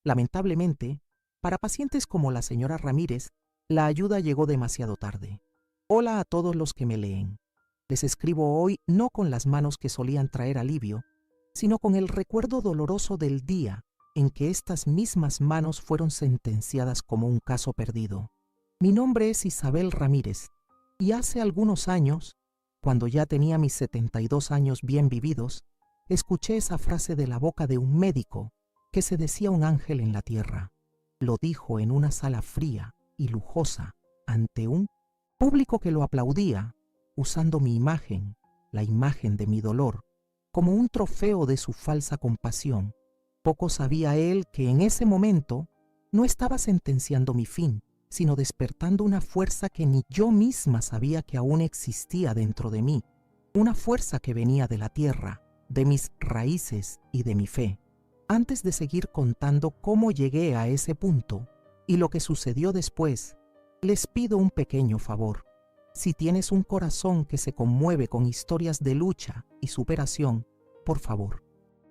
Lamentablemente, para pacientes como la señora Ramírez, la ayuda llegó demasiado tarde. Hola a todos los que me leen. Les escribo hoy no con las manos que solían traer alivio, sino con el recuerdo doloroso del día en que estas mismas manos fueron sentenciadas como un caso perdido. Mi nombre es Isabel Ramírez, y hace algunos años, cuando ya tenía mis 72 años bien vividos, escuché esa frase de la boca de un médico que se decía un ángel en la tierra. Lo dijo en una sala fría y lujosa ante un público que lo aplaudía, usando mi imagen, la imagen de mi dolor, como un trofeo de su falsa compasión. Poco sabía él que en ese momento no estaba sentenciando mi fin, sino despertando una fuerza que ni yo misma sabía que aún existía dentro de mí, una fuerza que venía de la tierra, de mis raíces y de mi fe. Antes de seguir contando cómo llegué a ese punto y lo que sucedió después, les pido un pequeño favor. Si tienes un corazón que se conmueve con historias de lucha y superación, por favor,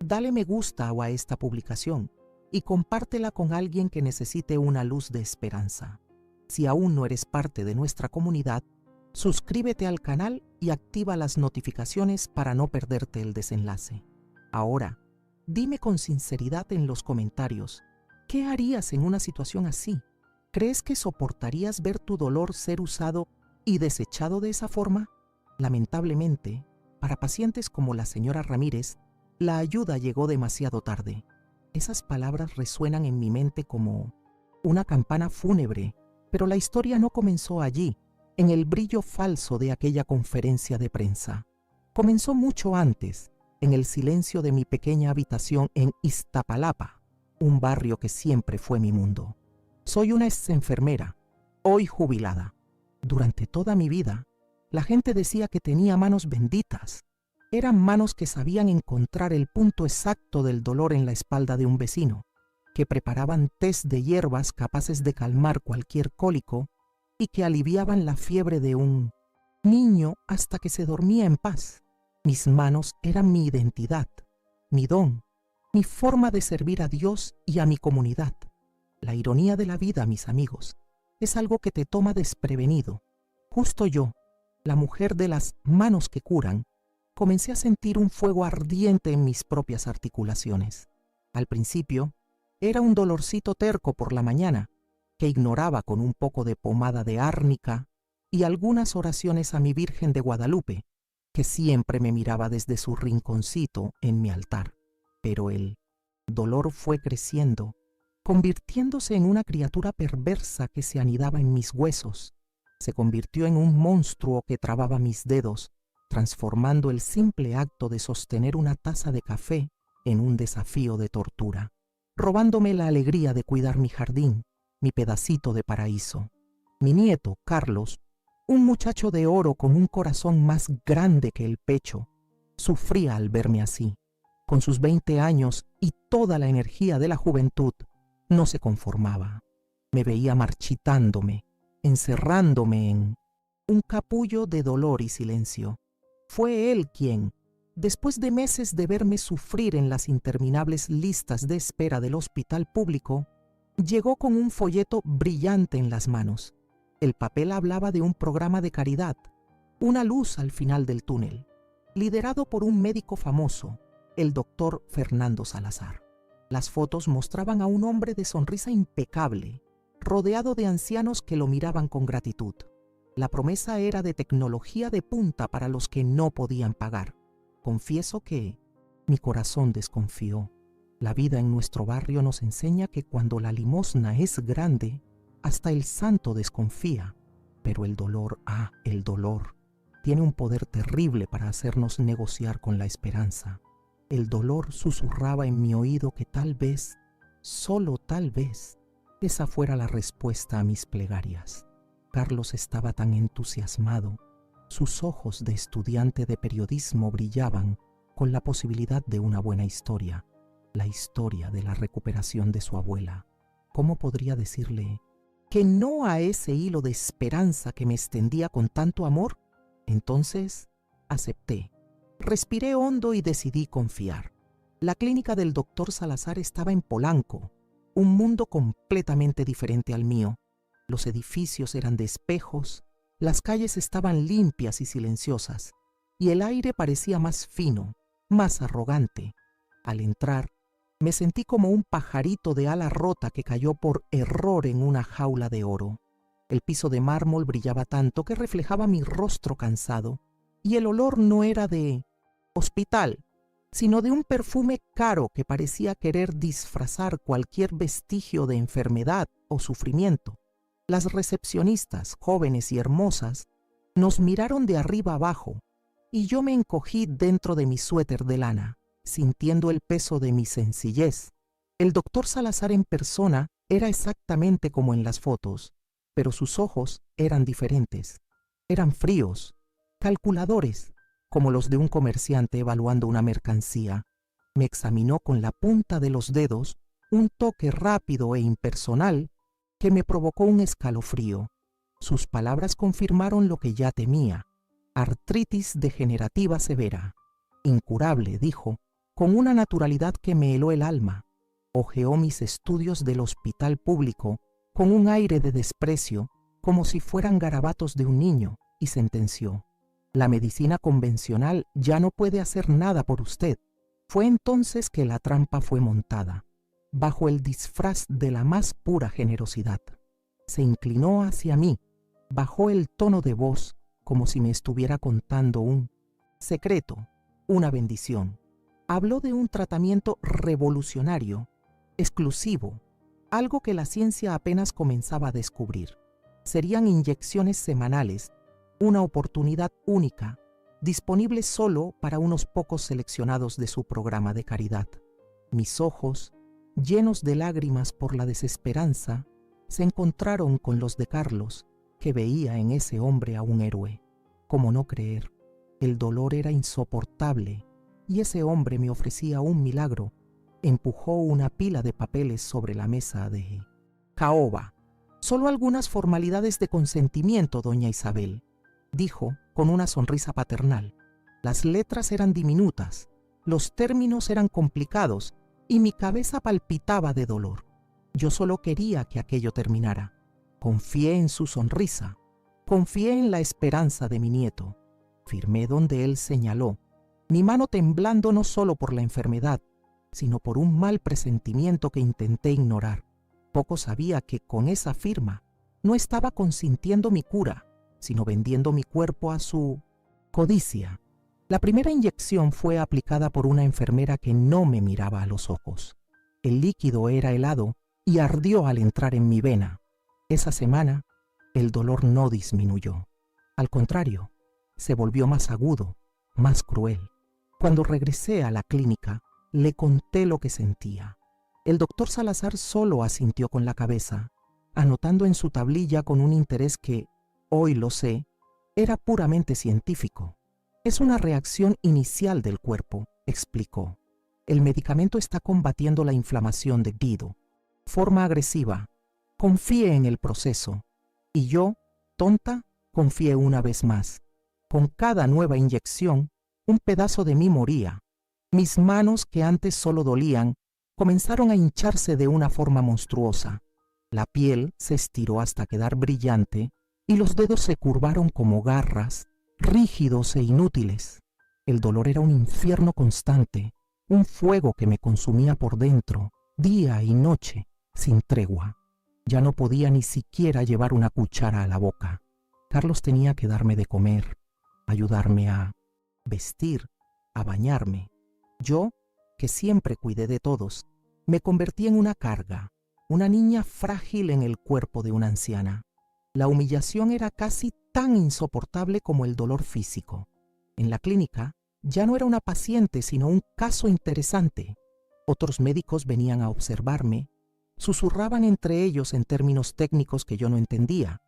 dale me gusta a esta publicación y compártela con alguien que necesite una luz de esperanza. Si aún no eres parte de nuestra comunidad, suscríbete al canal y activa las notificaciones para no perderte el desenlace. Ahora, dime con sinceridad en los comentarios, ¿qué harías en una situación así? ¿Crees que soportarías ver tu dolor ser usado y desechado de esa forma? Lamentablemente, para pacientes como la señora Ramírez, la ayuda llegó demasiado tarde. Esas palabras resuenan en mi mente como una campana fúnebre, pero la historia no comenzó allí, en el brillo falso de aquella conferencia de prensa. Comenzó mucho antes, en el silencio de mi pequeña habitación en Iztapalapa, un barrio que siempre fue mi mundo. Soy una exenfermera, hoy jubilada. Durante toda mi vida, la gente decía que tenía manos benditas. Eran manos que sabían encontrar el punto exacto del dolor en la espalda de un vecino, que preparaban tés de hierbas capaces de calmar cualquier cólico y que aliviaban la fiebre de un niño hasta que se dormía en paz. Mis manos eran mi identidad, mi don, mi forma de servir a Dios y a mi comunidad. La ironía de la vida, mis amigos, es algo que te toma desprevenido. Justo yo, la mujer de las manos que curan, comencé a sentir un fuego ardiente en mis propias articulaciones. Al principio, era un dolorcito terco por la mañana, que ignoraba con un poco de pomada de árnica y algunas oraciones a mi Virgen de Guadalupe, que siempre me miraba desde su rinconcito en mi altar. Pero el dolor fue creciendo, convirtiéndose en una criatura perversa que se anidaba en mis huesos. Se convirtió en un monstruo que trababa mis dedos, transformando el simple acto de sostener una taza de café en un desafío de tortura, robándome la alegría de cuidar mi jardín, mi pedacito de paraíso. Mi nieto, Carlos, un muchacho de oro con un corazón más grande que el pecho, sufría al verme así. Con sus 20 años y toda la energía de la juventud, no se conformaba. Me veía marchitándome, encerrándome en un capullo de dolor y silencio. Fue él quien, después de meses de verme sufrir en las interminables listas de espera del hospital público, llegó con un folleto brillante en las manos. El papel hablaba de un programa de caridad, una luz al final del túnel, liderado por un médico famoso, el doctor Fernando Salazar. Las fotos mostraban a un hombre de sonrisa impecable, rodeado de ancianos que lo miraban con gratitud. La promesa era de tecnología de punta para los que no podían pagar. Confieso que mi corazón desconfió. La vida en nuestro barrio nos enseña que cuando la limosna es grande, hasta el santo desconfía. Pero el dolor, el dolor, tiene un poder terrible para hacernos negociar con la esperanza. El dolor susurraba en mi oído que tal vez, solo tal vez, esa fuera la respuesta a mis plegarias. Carlos estaba tan entusiasmado. Sus ojos de estudiante de periodismo brillaban con la posibilidad de una buena historia, la historia de la recuperación de su abuela. ¿Cómo podría decirle que no a ese hilo de esperanza que me extendía con tanto amor? Entonces acepté. Respiré hondo y decidí confiar. La clínica del doctor Salazar estaba en Polanco, un mundo completamente diferente al mío. Los edificios eran de espejos, las calles estaban limpias y silenciosas, y el aire parecía más fino, más arrogante. Al entrar, me sentí como un pajarito de ala rota que cayó por error en una jaula de oro. El piso de mármol brillaba tanto que reflejaba mi rostro cansado, y el olor no era de hospital, sino de un perfume caro que parecía querer disfrazar cualquier vestigio de enfermedad o sufrimiento. Las recepcionistas, jóvenes y hermosas, nos miraron de arriba abajo, y yo me encogí dentro de mi suéter de lana, sintiendo el peso de mi sencillez. El doctor Salazar en persona era exactamente como en las fotos, pero sus ojos eran diferentes. Eran fríos, calculadores, como los de un comerciante evaluando una mercancía. Me examinó con la punta de los dedos, un toque rápido e impersonal que me provocó un escalofrío. Sus palabras confirmaron lo que ya temía: artritis degenerativa severa. Incurable, dijo, con una naturalidad que me heló el alma. Hojeó mis estudios del hospital público con un aire de desprecio, como si fueran garabatos de un niño, y sentenció: la medicina convencional ya no puede hacer nada por usted. Fue entonces que la trampa fue montada, bajo el disfraz de la más pura generosidad. Se inclinó hacia mí, bajó el tono de voz como si me estuviera contando un secreto, una bendición. Habló de un tratamiento revolucionario, exclusivo, algo que la ciencia apenas comenzaba a descubrir. Serían inyecciones semanales, una oportunidad única, disponible solo para unos pocos seleccionados de su programa de caridad. Mis ojos, llenos de lágrimas por la desesperanza, se encontraron con los de Carlos, que veía en ese hombre a un héroe. ¿Cómo no creer? El dolor era insoportable, y ese hombre me ofrecía un milagro. Empujó una pila de papeles sobre la mesa de caoba. Solo algunas formalidades de consentimiento, doña Isabel, dijo con una sonrisa paternal. Las letras eran diminutas, los términos eran complicados y mi cabeza palpitaba de dolor. Yo solo quería que aquello terminara. Confié en su sonrisa, confié en la esperanza de mi nieto. Firmé donde él señaló, mi mano temblando no solo por la enfermedad, sino por un mal presentimiento que intenté ignorar. Poco sabía que con esa firma no estaba consintiendo mi cura, sino vendiendo mi cuerpo a su codicia. La primera inyección fue aplicada por una enfermera que no me miraba a los ojos. El líquido era helado y ardió al entrar en mi vena. Esa semana, el dolor no disminuyó. Al contrario, se volvió más agudo, más cruel. Cuando regresé a la clínica, le conté lo que sentía. El doctor Salazar solo asintió con la cabeza, anotando en su tablilla con un interés que, hoy lo sé, era puramente científico. Es una reacción inicial del cuerpo, explicó. El medicamento está combatiendo la inflamación de Guido. Forma agresiva. Confíe en el proceso. Y yo, tonta, confié una vez más. Con cada nueva inyección, un pedazo de mí moría. Mis manos, que antes solo dolían, comenzaron a hincharse de una forma monstruosa. La piel se estiró hasta quedar brillante y los dedos se curvaron como garras, rígidos e inútiles. El dolor era un infierno constante, un fuego que me consumía por dentro, día y noche, sin tregua. Ya no podía ni siquiera llevar una cuchara a la boca. Carlos tenía que darme de comer, ayudarme a vestir, a bañarme. Yo, que siempre cuidé de todos, me convertí en una carga, una niña frágil en el cuerpo de una anciana. La humillación era casi tan insoportable como el dolor físico. En la clínica ya no era una paciente, sino un caso interesante. Otros médicos venían a observarme, susurraban entre ellos en términos técnicos que yo no entendía.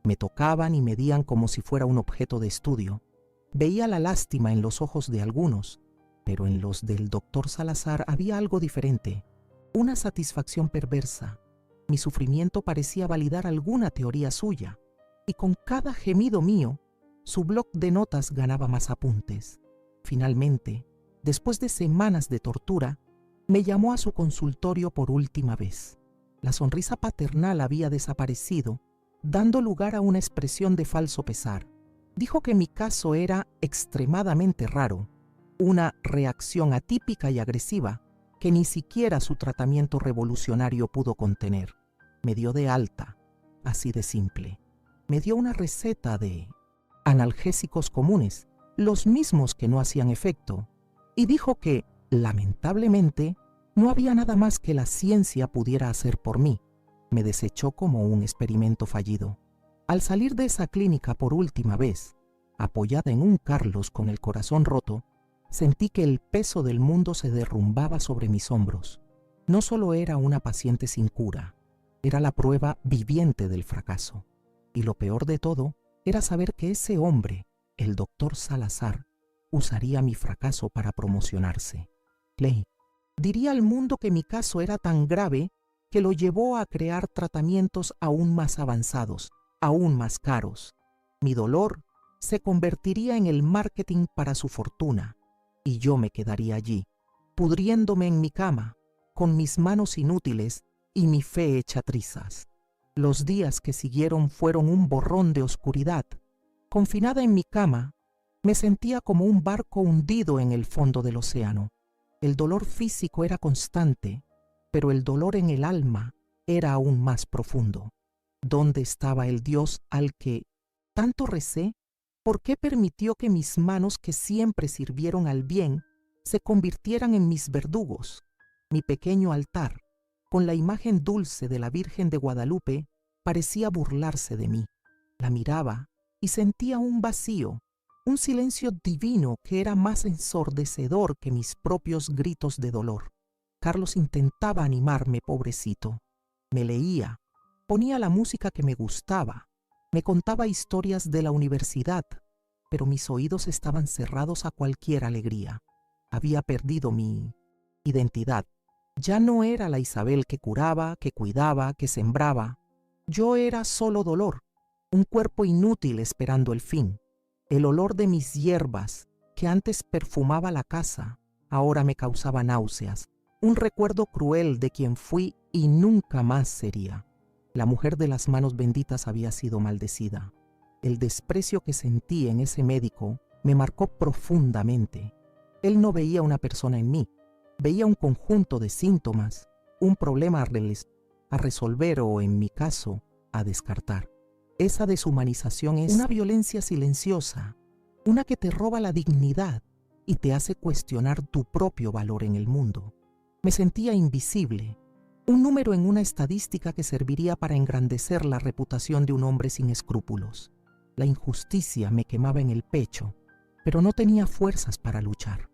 Me tocaban y medían como si fuera un objeto de estudio. Veía la lástima en los ojos de algunos, pero en los del doctor Salazar había algo diferente, una satisfacción perversa. Mi sufrimiento parecía validar alguna teoría suya, y con cada gemido mío, su bloc de notas ganaba más apuntes. Finalmente, después de semanas de tortura, me llamó a su consultorio por última vez. La sonrisa paternal había desaparecido, dando lugar a una expresión de falso pesar. Dijo que mi caso era extremadamente raro, una reacción atípica y agresiva que ni siquiera su tratamiento revolucionario pudo contener. Me dio de alta, así de simple. Me dio una receta de analgésicos comunes, los mismos que no hacían efecto, y dijo que, lamentablemente, no había nada más que la ciencia pudiera hacer por mí. Me desechó como un experimento fallido. Al salir de esa clínica por última vez, apoyada en un Carlos con el corazón roto, sentí que el peso del mundo se derrumbaba sobre mis hombros. No solo era una paciente sin cura, era la prueba viviente del fracaso. Y lo peor de todo era saber que ese hombre, el doctor Salazar, usaría mi fracaso para promocionarse. Clay diría al mundo que mi caso era tan grave que lo llevó a crear tratamientos aún más avanzados, aún más caros. Mi dolor se convertiría en el marketing para su fortuna, y yo me quedaría allí, pudriéndome en mi cama, con mis manos inútiles y mi fe hecha trizas. Los días que siguieron fueron un borrón de oscuridad. Confinada en mi cama, me sentía como un barco hundido en el fondo del océano. El dolor físico era constante, pero el dolor en el alma era aún más profundo. ¿Dónde estaba el Dios al que tanto recé? ¿Por qué permitió que mis manos, que siempre sirvieron al bien, se convirtieran en mis verdugos? Mi pequeño altar, con la imagen dulce de la Virgen de Guadalupe, parecía burlarse de mí. La miraba y sentía un vacío, un silencio divino que era más ensordecedor que mis propios gritos de dolor. Carlos intentaba animarme, pobrecito. Me leía, ponía la música que me gustaba, me contaba historias de la universidad, pero mis oídos estaban cerrados a cualquier alegría. Había perdido mi identidad. Ya no era la Isabel que curaba, que cuidaba, que sembraba. Yo era solo dolor, un cuerpo inútil esperando el fin. El olor de mis hierbas, que antes perfumaba la casa, ahora me causaba náuseas. Un recuerdo cruel de quien fui y nunca más sería. La mujer de las manos benditas había sido maldecida. El desprecio que sentí en ese médico me marcó profundamente. Él no veía una persona en mí, veía un conjunto de síntomas, un problema a resolver o, en mi caso, a descartar. Esa deshumanización es una violencia silenciosa, una que te roba la dignidad y te hace cuestionar tu propio valor en el mundo. Me sentía invisible, un número en una estadística que serviría para engrandecer la reputación de un hombre sin escrúpulos. La injusticia me quemaba en el pecho, pero no tenía fuerzas para luchar.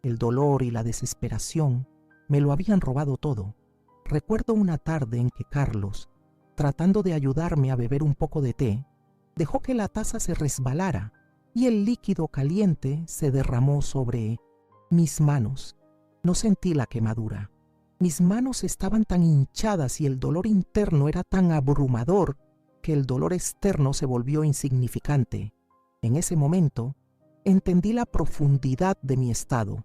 El dolor y la desesperación me lo habían robado todo. Recuerdo una tarde en que Carlos, tratando de ayudarme a beber un poco de té, dejó que la taza se resbalara y el líquido caliente se derramó sobre mis manos. No sentí la quemadura. Mis manos estaban tan hinchadas y el dolor interno era tan abrumador que el dolor externo se volvió insignificante. En ese momento, entendí la profundidad de mi estado.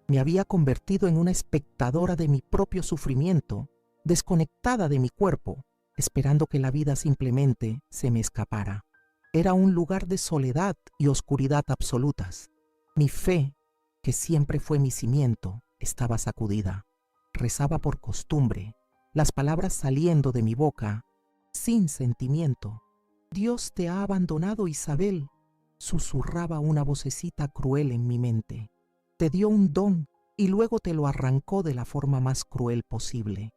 Me había convertido en una espectadora de mi propio sufrimiento, desconectada de mi cuerpo, esperando que la vida simplemente se me escapara. Era un lugar de soledad y oscuridad absolutas. Mi fe, que siempre fue mi cimiento, estaba sacudida. Rezaba por costumbre, las palabras saliendo de mi boca, sin sentimiento. «Dios te ha abandonado, Isabel», susurraba una vocecita cruel en mi mente. «Te dio un don y luego te lo arrancó de la forma más cruel posible».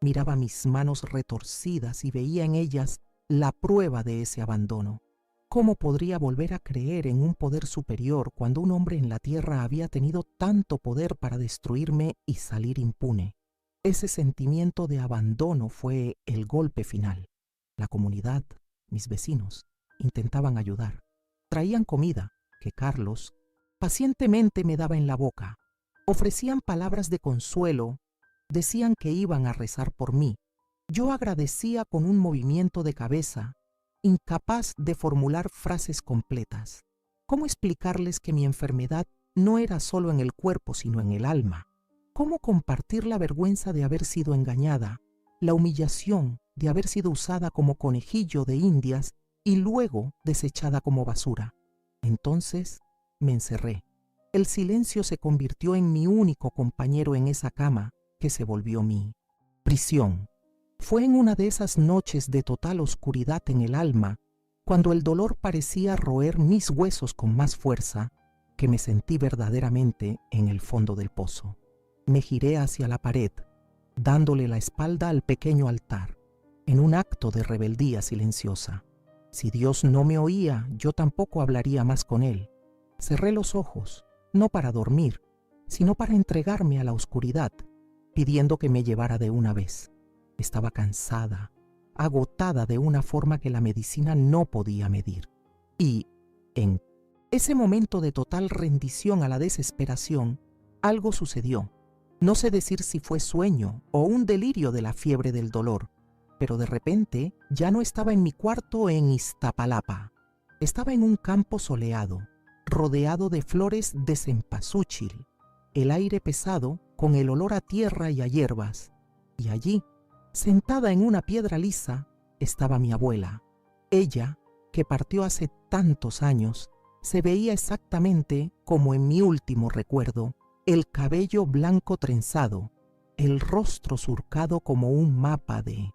Miraba mis manos retorcidas y veía en ellas la prueba de ese abandono. ¿Cómo podría volver a creer en un poder superior cuando un hombre en la tierra había tenido tanto poder para destruirme y salir impune? Ese sentimiento de abandono fue el golpe final. La comunidad, mis vecinos, intentaban ayudar. Traían comida que Carlos pacientemente me daba en la boca. Ofrecían palabras de consuelo, decían que iban a rezar por mí. Yo agradecía con un movimiento de cabeza, incapaz de formular frases completas. ¿Cómo explicarles que mi enfermedad no era solo en el cuerpo, sino en el alma? ¿Cómo compartir la vergüenza de haber sido engañada, la humillación de haber sido usada como conejillo de indias y luego desechada como basura. Entonces me encerré. El silencio se convirtió en mi único compañero en esa cama que se volvió mi prisión. Fue en una de esas noches de total oscuridad en el alma, cuando el dolor parecía roer mis huesos con más fuerza, que me sentí verdaderamente en el fondo del pozo. Me giré hacia la pared, dándole la espalda al pequeño altar, en un acto de rebeldía silenciosa. Si Dios no me oía, yo tampoco hablaría más con Él. Cerré los ojos, no para dormir, sino para entregarme a la oscuridad, pidiendo que me llevara de una vez. Estaba cansada, agotada de una forma que la medicina no podía medir. Y, en ese momento de total rendición a la desesperación, algo sucedió. No sé decir si fue sueño o un delirio de la fiebre del dolor, pero de repente ya no estaba en mi cuarto en Iztapalapa. Estaba en un campo soleado, rodeado de flores de cempasúchil, el aire pesado con el olor a tierra y a hierbas, y allí, sentada en una piedra lisa, estaba mi abuela. Ella, que partió hace tantos años, se veía exactamente como en mi último recuerdo, el cabello blanco trenzado, el rostro surcado como un mapa de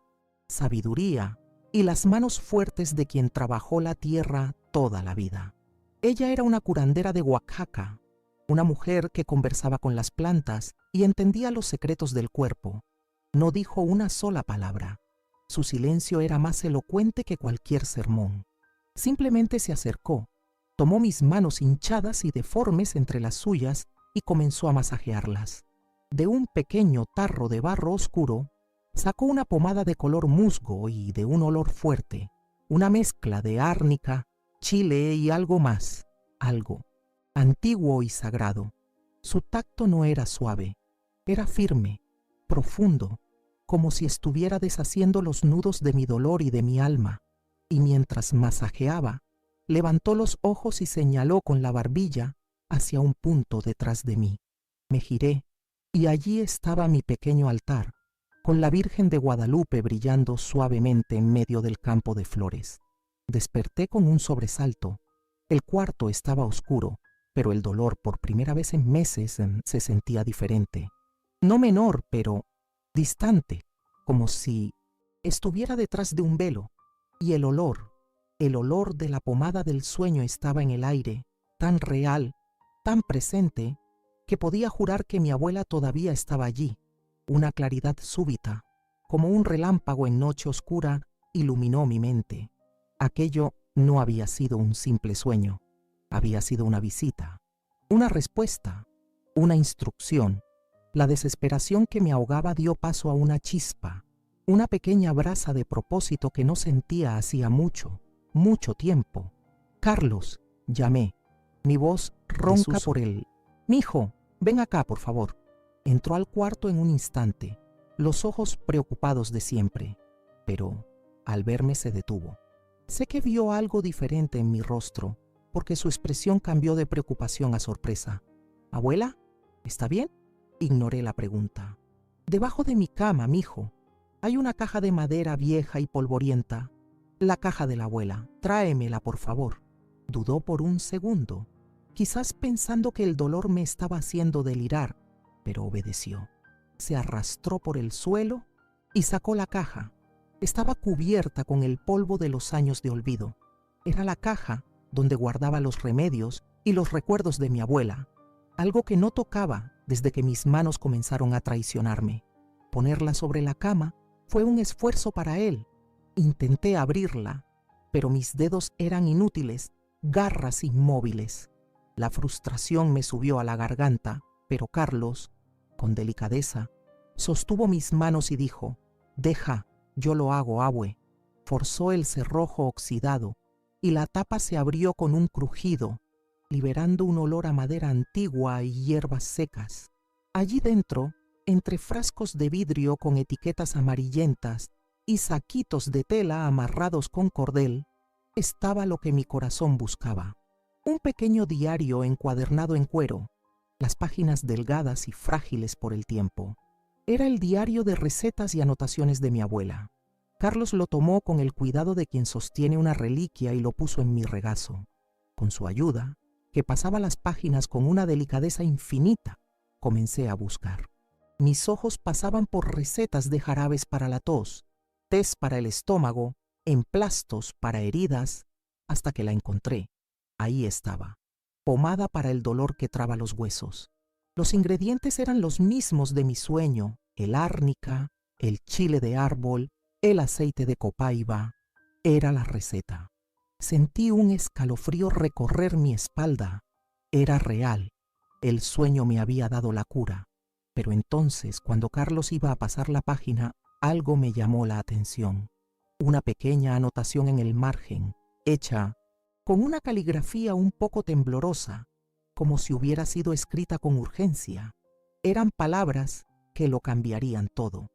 sabiduría y las manos fuertes de quien trabajó la tierra toda la vida. Ella era una curandera de Oaxaca, una mujer que conversaba con las plantas y entendía los secretos del cuerpo. No dijo una sola palabra. Su silencio era más elocuente que cualquier sermón. Simplemente se acercó, tomó mis manos hinchadas y deformes entre las suyas y comenzó a masajearlas. De un pequeño tarro de barro oscuro, sacó una pomada de color musgo y de un olor fuerte, una mezcla de árnica, chile y algo más, algo antiguo y sagrado. Su tacto no era suave, era firme, profundo, como si estuviera deshaciendo los nudos de mi dolor y de mi alma, y mientras masajeaba, levantó los ojos y señaló con la barbilla hacia un punto detrás de mí. Me giré, y allí estaba mi pequeño altar, con la Virgen de Guadalupe brillando suavemente en medio del campo de flores. Desperté con un sobresalto. El cuarto estaba oscuro, pero el dolor por primera vez en meses se sentía diferente. No menor, pero distante, como si estuviera detrás de un velo, y el olor de la pomada del sueño estaba en el aire, tan real, tan presente, que podía jurar que mi abuela todavía estaba allí. Una claridad súbita, como un relámpago en noche oscura, iluminó mi mente. Aquello no había sido un simple sueño, había sido una visita, una respuesta, una instrucción. La desesperación que me ahogaba dio paso a una chispa, una pequeña brasa de propósito que no sentía hacía mucho, mucho tiempo. «Carlos», llamé, mi voz ronca Jesús. por él. «Mijo, ven acá, por favor». Entró al cuarto en un instante, los ojos preocupados de siempre, pero al verme se detuvo. Sé que vio algo diferente en mi rostro, porque su expresión cambió de preocupación a sorpresa. «¿Abuela? ¿Está bien?». Ignoré la pregunta. «Debajo de mi cama, mijo, hay una caja de madera vieja y polvorienta. La caja de la abuela. Tráemela, por favor». Dudó por un segundo, quizás pensando que el dolor me estaba haciendo delirar, pero obedeció. Se arrastró por el suelo y sacó la caja. Estaba cubierta con el polvo de los años de olvido. Era la caja donde guardaba los remedios y los recuerdos de mi abuela, algo que no tocaba desde que mis manos comenzaron a traicionarme. Ponerla sobre la cama fue un esfuerzo para él. Intenté abrirla, pero mis dedos eran inútiles, garras inmóviles. La frustración me subió a la garganta, pero Carlos, con delicadeza, sostuvo mis manos y dijo: «Deja, yo lo hago, abue». Forzó el cerrojo oxidado y la tapa se abrió con un crujido, liberando un olor a madera antigua y hierbas secas. Allí dentro, entre frascos de vidrio con etiquetas amarillentas y saquitos de tela amarrados con cordel, estaba lo que mi corazón buscaba. Un pequeño diario encuadernado en cuero, las páginas delgadas y frágiles por el tiempo. Era el diario de recetas y anotaciones de mi abuela. Carlos lo tomó con el cuidado de quien sostiene una reliquia y lo puso en mi regazo. Con su ayuda, que pasaba las páginas con una delicadeza infinita, comencé a buscar. Mis ojos pasaban por recetas de jarabes para la tos, tés para el estómago, emplastos para heridas, hasta que la encontré. Ahí estaba, pomada para el dolor que traba los huesos. Los ingredientes eran los mismos de mi sueño: el árnica, el chile de árbol, el aceite de copaiba. Era la receta. Sentí un escalofrío recorrer mi espalda. Era real. El sueño me había dado la cura. Pero entonces, cuando Carlos iba a pasar la página, algo me llamó la atención. Una pequeña anotación en el margen, hecha con una caligrafía un poco temblorosa, como si hubiera sido escrita con urgencia. Eran palabras que lo cambiarían todo.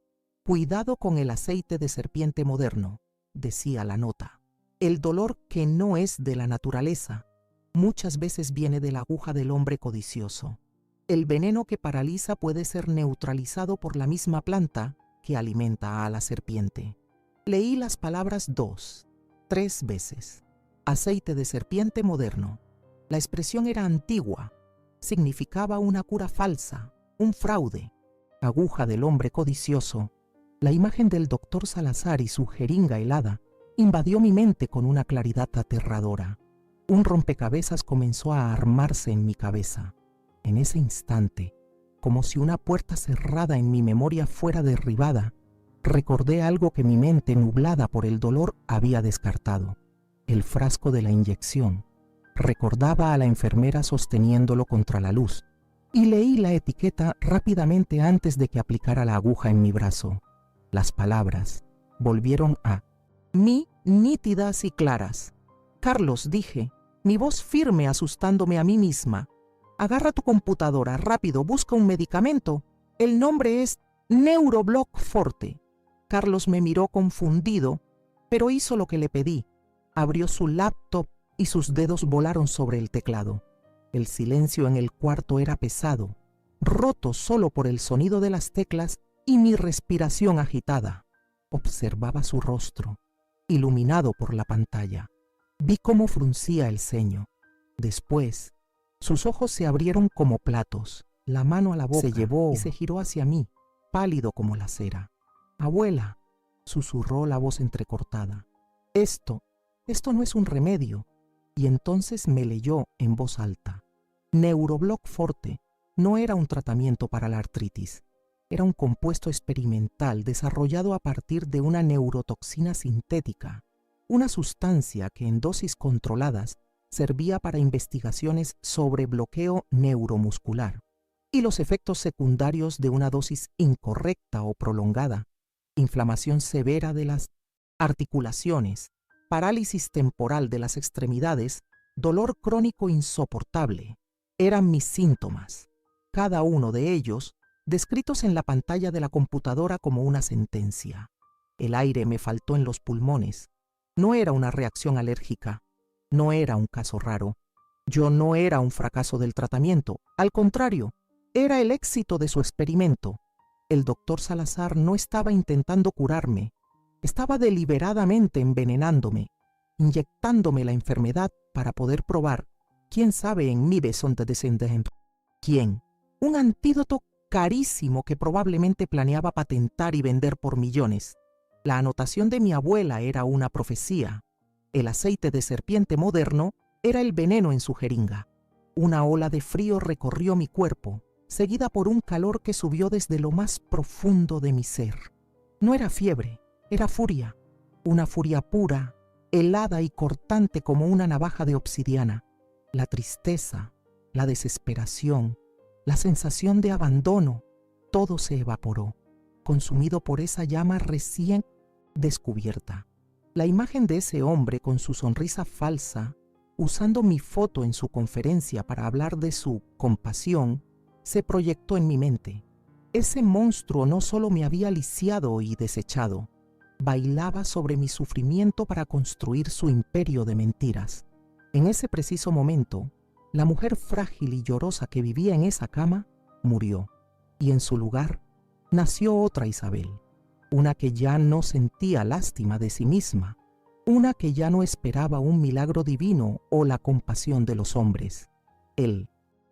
Cuidado con el aceite de serpiente moderno, decía la nota. El dolor que no es de la naturaleza muchas veces viene de la aguja del hombre codicioso. El veneno que paraliza puede ser neutralizado por la misma planta que alimenta a la serpiente. Leí las palabras 2, 3 veces. Aceite de serpiente moderno. La expresión era antigua. Significaba una cura falsa, un fraude. Aguja del hombre codicioso. La imagen del doctor Salazar y su jeringa helada invadió mi mente con una claridad aterradora. Un rompecabezas comenzó a armarse en mi cabeza. En ese instante, como si una puerta cerrada en mi memoria fuera derribada, recordé algo que mi mente, nublada por el dolor, había descartado: el frasco de la inyección. Recordaba a la enfermera sosteniéndolo contra la luz, y leí la etiqueta rápidamente antes de que aplicara la aguja en mi brazo. Las palabras volvieron a mí, nítidas y claras. Carlos, dije, mi voz firme asustándome a mí misma. Agarra tu computadora, rápido, busca un medicamento. El nombre es Neuroblock Forte. Carlos me miró confundido, pero hizo lo que le pedí. Abrió su laptop y sus dedos volaron sobre el teclado. El silencio en el cuarto era pesado, roto solo por el sonido de las teclas y mi respiración agitada. Observaba su rostro, iluminado por la pantalla. Vi cómo fruncía el ceño. Después, sus ojos se abrieron como platos. La mano a la boca se llevó y se giró hacia mí, pálido como la cera. «Abuela», susurró la voz entrecortada, Esto no es un remedio». Y entonces me leyó en voz alta: Neuroblock Forte no era un tratamiento para la artritis. Era un compuesto experimental desarrollado a partir de una neurotoxina sintética, una sustancia que en dosis controladas servía para investigaciones sobre bloqueo neuromuscular y los efectos secundarios de una dosis incorrecta o prolongada: inflamación severa de las articulaciones, parálisis temporal de las extremidades, dolor crónico insoportable. Eran mis síntomas, cada uno de ellos descritos en la pantalla de la computadora como una sentencia. El aire me faltó en los pulmones. No era una reacción alérgica, no era un caso raro. Yo no era un fracaso del tratamiento, al contrario, era el éxito de su experimento. El doctor Salazar no estaba intentando curarme, estaba deliberadamente envenenándome, inyectándome la enfermedad para poder probar, quién sabe en mi beson de descendente, quién, un antídoto carísimo que probablemente planeaba patentar y vender por millones. La anotación de mi abuela era una profecía. El aceite de serpiente moderno era el veneno en su jeringa. Una ola de frío recorrió mi cuerpo, seguida por un calor que subió desde lo más profundo de mi ser. No era fiebre, era furia, una furia pura, helada y cortante como una navaja de obsidiana. La tristeza, la desesperación, la sensación de abandono, todo se evaporó, consumido por esa llama recién descubierta. La imagen de ese hombre con su sonrisa falsa, usando mi foto en su conferencia para hablar de su compasión, se proyectó en mi mente. Ese monstruo no solo me había lisiado y desechado, bailaba sobre mi sufrimiento para construir su imperio de mentiras. En ese preciso momento, la mujer frágil y llorosa que vivía en esa cama murió, y en su lugar nació otra Isabel, una que ya no sentía lástima de sí misma, una que ya no esperaba un milagro divino o la compasión de los hombres. El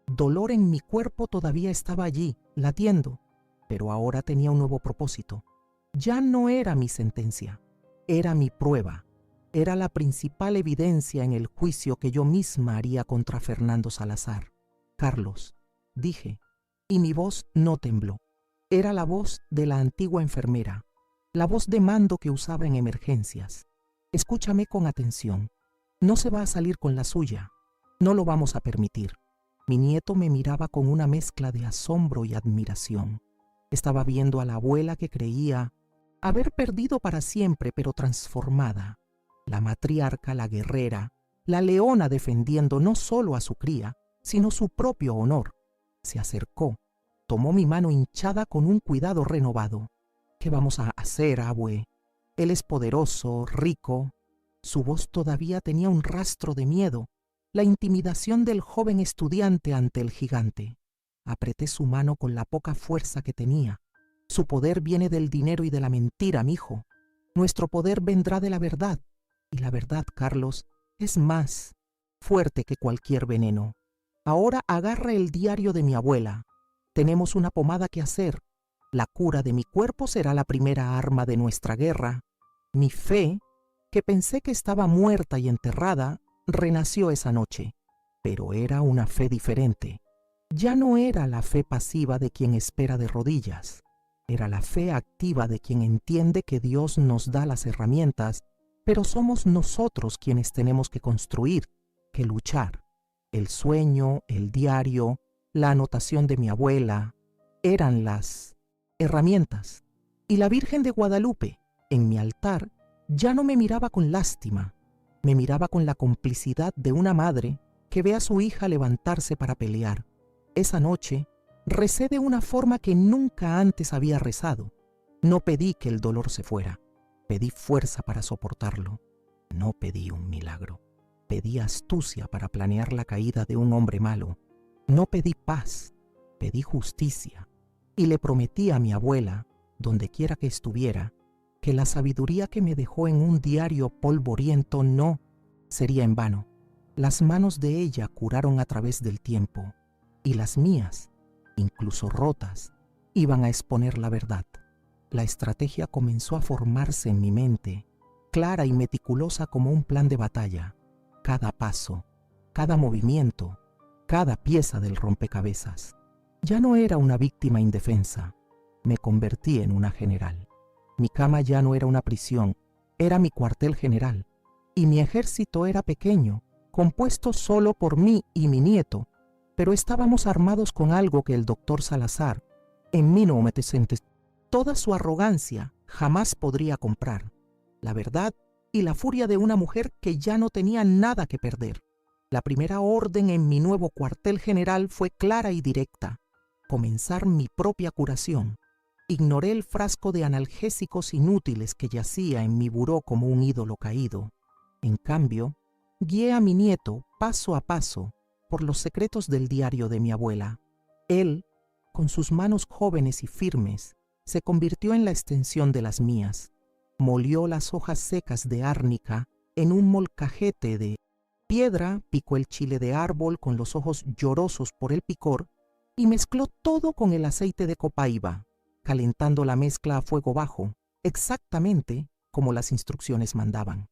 dolor en mi cuerpo todavía estaba allí, latiendo, pero ahora tenía un nuevo propósito. Ya no era mi sentencia, era mi prueba, era la principal evidencia en el juicio que yo misma haría contra Fernando Salazar. Carlos, dije, y mi voz no tembló. Era la voz de la antigua enfermera, la voz de mando que usaba en emergencias. Escúchame con atención. No se va a salir con la suya. No lo vamos a permitir. Mi nieto me miraba con una mezcla de asombro y admiración. Estaba viendo a la abuela que creía haber perdido para siempre, pero transformada. La matriarca, la guerrera, la leona defendiendo no solo a su cría, sino su propio honor. Se acercó, tomó mi mano hinchada con un cuidado renovado. ¿Qué vamos a hacer, abue? Él es poderoso, rico. Su voz todavía tenía un rastro de miedo, la intimidación del joven estudiante ante el gigante. Apreté su mano con la poca fuerza que tenía. Su poder viene del dinero y de la mentira, mijo. Nuestro poder vendrá de la verdad. Y la verdad, Carlos, es más fuerte que cualquier veneno. Ahora agarra el diario de mi abuela. Tenemos una pomada que hacer. La cura de mi cuerpo será la primera arma de nuestra guerra. Mi fe, que pensé que estaba muerta y enterrada, renació esa noche. Pero era una fe diferente. Ya no era la fe pasiva de quien espera de rodillas. Era la fe activa de quien entiende que Dios nos da las herramientas, pero somos nosotros quienes tenemos que construir, que luchar. El sueño, el diario, la anotación de mi abuela, eran las herramientas. Y la Virgen de Guadalupe, en mi altar, ya no me miraba con lástima, me miraba con la complicidad de una madre que ve a su hija levantarse para pelear. Esa noche, recé de una forma que nunca antes había rezado. No pedí que el dolor se fuera, pedí fuerza para soportarlo. No pedí un milagro, pedí astucia para planear la caída de un hombre malo. No pedí paz, pedí justicia. Y le prometí a mi abuela, donde quiera que estuviera, que la sabiduría que me dejó en un diario polvoriento no sería en vano. Las manos de ella curaron a través del tiempo, y las mías, incluso rotas, iban a exponer la verdad. La estrategia comenzó a formarse en mi mente, clara y meticulosa como un plan de batalla. Cada paso, cada movimiento, cada pieza del rompecabezas. Ya no era una víctima indefensa, me convertí en una general. Mi cama ya no era una prisión, era mi cuartel general, y mi ejército era pequeño, compuesto solo por mí y mi nieto, pero estábamos armados con algo que el doctor Salazar, en 1900, toda su arrogancia jamás podría comprar: la verdad y la furia de una mujer que ya no tenía nada que perder. La primera orden en mi nuevo cuartel general fue clara y directa: comenzar mi propia curación. Ignoré el frasco de analgésicos inútiles que yacía en mi buró como un ídolo caído. En cambio, guié a mi nieto paso a paso por los secretos del diario de mi abuela. Él, con sus manos jóvenes y firmes, se convirtió en la extensión de las mías. Molió las hojas secas de árnica en un molcajete de piedra, picó el chile de árbol con los ojos llorosos por el picor y mezcló todo con el aceite de copaiba, calentando la mezcla a fuego bajo, exactamente como las instrucciones mandaban.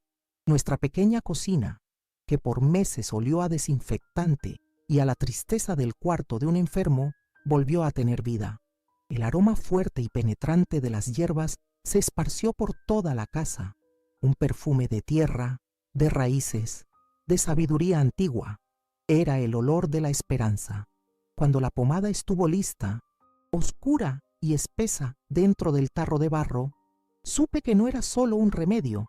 Nuestra pequeña cocina, que por meses olió a desinfectante y a la tristeza del cuarto de un enfermo, volvió a tener vida. El aroma fuerte y penetrante de las hierbas se esparció por toda la casa, un perfume de tierra, de raíces, de sabiduría antigua. Era el olor de la esperanza. Cuando la pomada estuvo lista, oscura y espesa dentro del tarro de barro, supe que no era solo un remedio,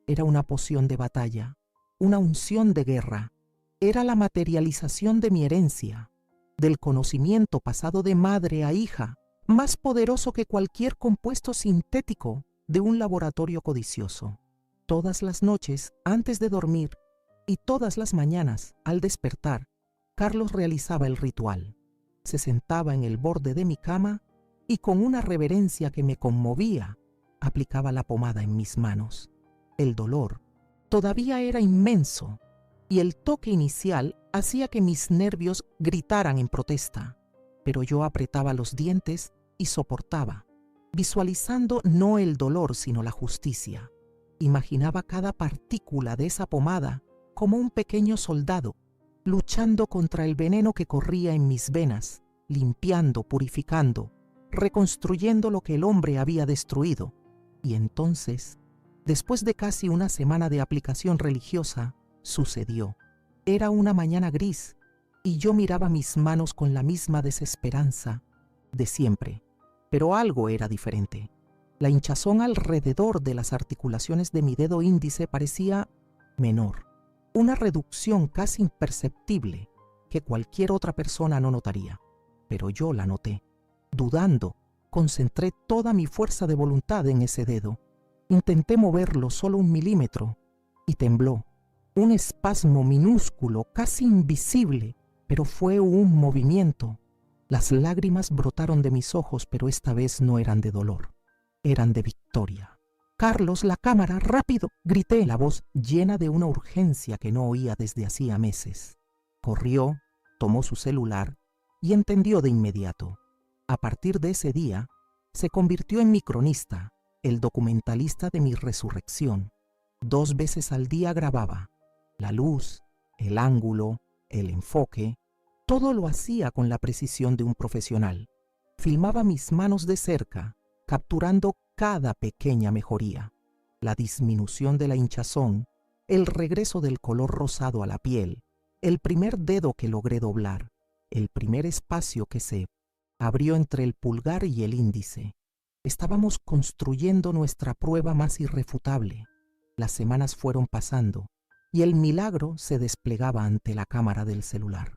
era una poción de batalla, una unción de guerra. Era la materialización de mi herencia, del conocimiento pasado de madre a hija, más poderoso que cualquier compuesto sintético de un laboratorio codicioso. Todas las noches, antes de dormir, y todas las mañanas, al despertar, Carlos realizaba el ritual. Se sentaba en el borde de mi cama y con una reverencia que me conmovía, aplicaba la pomada en mis manos. El dolor todavía era inmenso y el toque inicial hacía que mis nervios gritaran en protesta, pero yo apretaba los dientes y soportaba, visualizando no el dolor sino la justicia. Imaginaba cada partícula de esa pomada como un pequeño soldado, luchando contra el veneno que corría en mis venas, limpiando, purificando, reconstruyendo lo que el hombre había destruido. Y entonces, después de casi una semana de aplicación religiosa, sucedió. Era una mañana gris y yo miraba mis manos con la misma desesperanza de siempre, pero algo era diferente. La hinchazón alrededor de las articulaciones de mi dedo índice parecía menor, una reducción casi imperceptible que cualquier otra persona no notaría, pero yo la noté. Dudando, concentré toda mi fuerza de voluntad en ese dedo. Intenté moverlo solo 1 milímetro y tembló. Un espasmo minúsculo, casi invisible, pero fue un movimiento. Las lágrimas brotaron de mis ojos, pero esta vez no eran de dolor, eran de victoria. «Carlos, la cámara, rápido», grité, la voz llena de una urgencia que no oía desde hacía meses. Corrió, tomó su celular y entendió de inmediato. A partir de ese día, se convirtió en mi cronista, el documentalista de mi resurrección. 2 veces al día grababa. La luz, el ángulo, el enfoque, todo lo hacía con la precisión de un profesional. Filmaba mis manos de cerca, capturando cada pequeña mejoría. La disminución de la hinchazón, el regreso del color rosado a la piel, el primer dedo que logré doblar, el primer espacio que se abrió entre el pulgar y el índice. Estábamos construyendo nuestra prueba más irrefutable. Las semanas fueron pasando y el milagro se desplegaba ante la cámara del celular.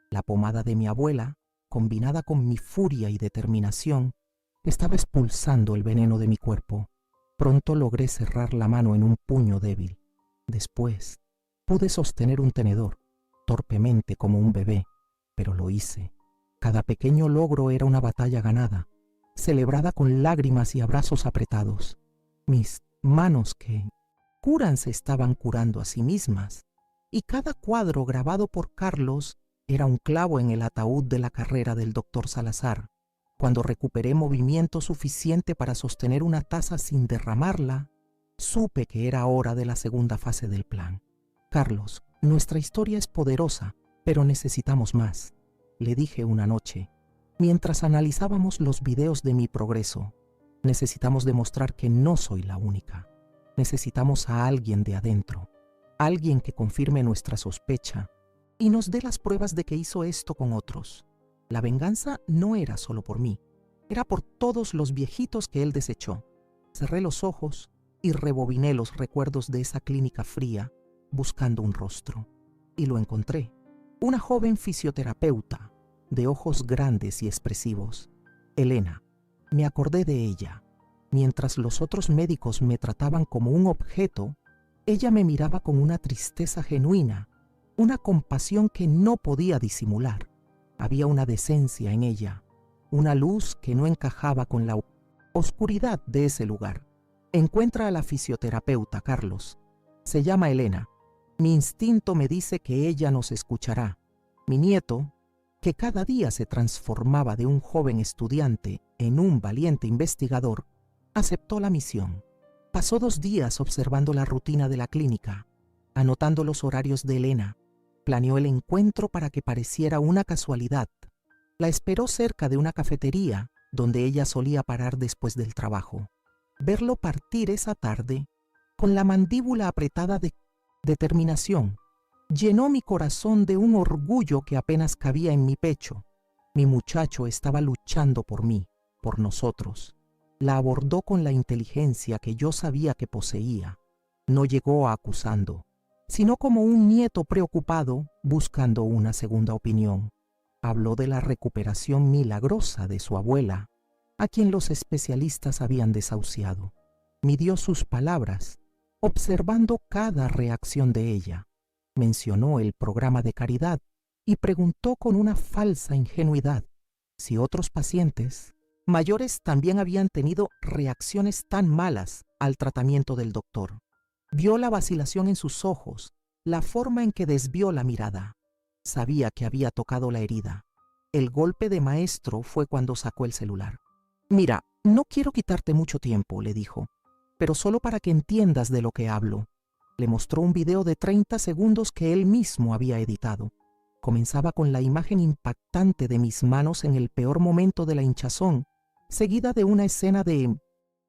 La pomada de mi abuela, combinada con mi furia y determinación, estaba expulsando el veneno de mi cuerpo. Pronto logré cerrar la mano en un puño débil. Después, pude sostener un tenedor, torpemente como un bebé, pero lo hice. Cada pequeño logro era una batalla ganada, celebrada con lágrimas y abrazos apretados. Mis manos que curan se estaban curando a sí mismas, y cada cuadro grabado por Carlos era un clavo en el ataúd de la carrera del doctor Salazar. Cuando recuperé movimiento suficiente para sostener una taza sin derramarla, supe que era hora de la segunda fase del plan. «Carlos, nuestra historia es poderosa, pero necesitamos más», le dije una noche, mientras analizábamos los videos de mi progreso. «Necesitamos demostrar que no soy la única. Necesitamos a alguien de adentro, alguien que confirme nuestra sospecha y nos dé las pruebas de que hizo esto con otros». La venganza no era solo por mí, era por todos los viejitos que él desechó. Cerré los ojos y rebobiné los recuerdos de esa clínica fría, buscando un rostro. Y lo encontré. Una joven fisioterapeuta, de ojos grandes y expresivos. Elena. Me acordé de ella. Mientras los otros médicos me trataban como un objeto, ella me miraba con una tristeza genuina, una compasión que no podía disimular. Había una decencia en ella, una luz que no encajaba con la oscuridad de ese lugar. Encuentra a la fisioterapeuta, Carlos. Se llama Elena. Mi instinto me dice que ella nos escuchará. Mi nieto, que cada día se transformaba de un joven estudiante en un valiente investigador, aceptó la misión. Pasó 2 días observando la rutina de la clínica, anotando los horarios de Elena. Planeó el encuentro para que pareciera una casualidad. La esperó cerca de una cafetería donde ella solía parar después del trabajo. Verlo partir esa tarde, con la mandíbula apretada de determinación, llenó mi corazón de un orgullo que apenas cabía en mi pecho. Mi muchacho estaba luchando por mí, por nosotros. La abordó con la inteligencia que yo sabía que poseía. No llegó acusando, sino como un nieto preocupado buscando una segunda opinión. Habló de la recuperación milagrosa de su abuela, a quien los especialistas habían desahuciado. Midió sus palabras, observando cada reacción de ella. Mencionó el programa de caridad y preguntó con una falsa ingenuidad si otros pacientes Mayores también habían tenido reacciones tan malas al tratamiento del doctor. Vio la vacilación en sus ojos, la forma en que desvió la mirada. Sabía que había tocado la herida. El golpe de maestro fue cuando sacó el celular. «Mira, no quiero quitarte mucho tiempo», le dijo, «pero solo para que entiendas de lo que hablo». Le mostró un video de 30 segundos que él mismo había editado. Comenzaba con la imagen impactante de mis manos en el peor momento de la hinchazón, seguida de una escena de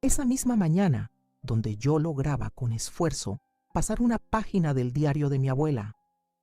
esa misma mañana, donde yo lograba con esfuerzo pasar una página del diario de mi abuela.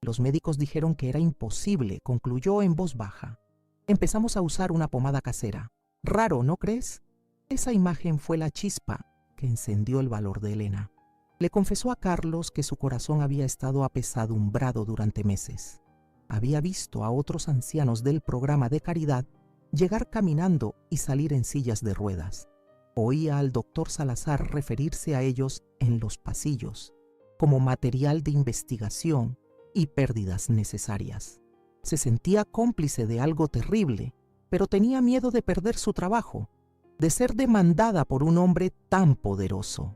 Los médicos dijeron que era imposible, concluyó en voz baja. Empezamos a usar una pomada casera. Raro, ¿no crees? Esa imagen fue la chispa que encendió el valor de Elena. Le confesó a Carlos que su corazón había estado apesadumbrado durante meses. Había visto a otros ancianos del programa de caridad llegar caminando y salir en sillas de ruedas. Oía al doctor Salazar referirse a ellos en los pasillos como material de investigación y pérdidas necesarias. Se sentía cómplice de algo terrible, pero tenía miedo de perder su trabajo, de ser demandada por un hombre tan poderoso.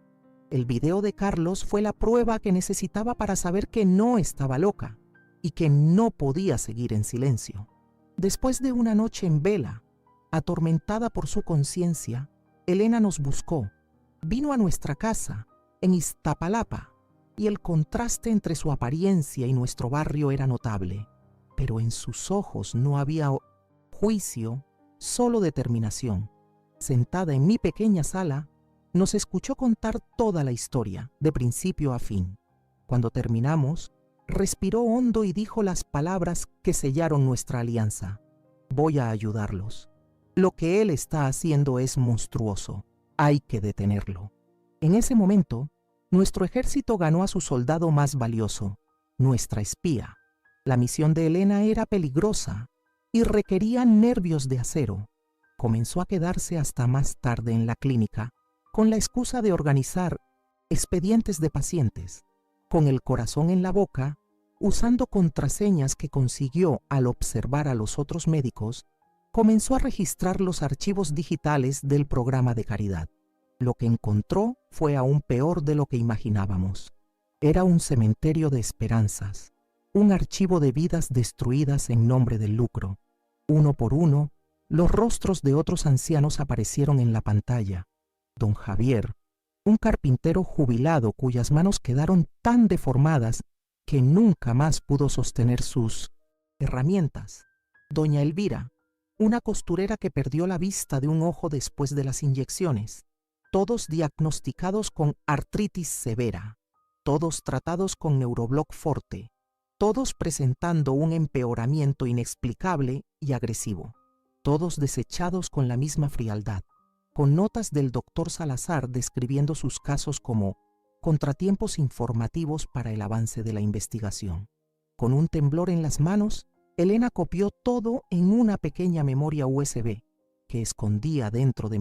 El video de Carlos fue la prueba que necesitaba para saber que no estaba loca y que no podía seguir en silencio. Después de una noche en vela, atormentada por su conciencia, Elena nos buscó. Vino a nuestra casa, en Iztapalapa, y el contraste entre su apariencia y nuestro barrio era notable. Pero en sus ojos no había juicio, solo determinación. Sentada en mi pequeña sala, nos escuchó contar toda la historia, de principio a fin. Cuando terminamos, respiró hondo y dijo las palabras que sellaron nuestra alianza. Voy a ayudarlos. Lo que él está haciendo es monstruoso. Hay que detenerlo. En ese momento, nuestro ejército ganó a su soldado más valioso, nuestra espía. La misión de Elena era peligrosa y requería nervios de acero. Comenzó a quedarse hasta más tarde en la clínica, con la excusa de organizar expedientes de pacientes, con el corazón en la boca, usando contraseñas que consiguió al observar a los otros médicos. Comenzó a registrar los archivos digitales del programa de caridad. Lo que encontró fue aún peor de lo que imaginábamos. Era un cementerio de esperanzas, un archivo de vidas destruidas en nombre del lucro. Uno por uno, los rostros de otros ancianos aparecieron en la pantalla. Don Javier, un carpintero jubilado cuyas manos quedaron tan deformadas que nunca más pudo sostener sus herramientas. Doña Elvira, una costurera que perdió la vista de un ojo después de las inyecciones. Todos diagnosticados con artritis severa, todos tratados con Neuroblock Forte, todos presentando un empeoramiento inexplicable y agresivo, todos desechados con la misma frialdad, con notas del doctor Salazar describiendo sus casos como contratiempos informativos para el avance de la investigación. Con un temblor en las manos, Elena copió todo en una pequeña memoria USB que escondía dentro de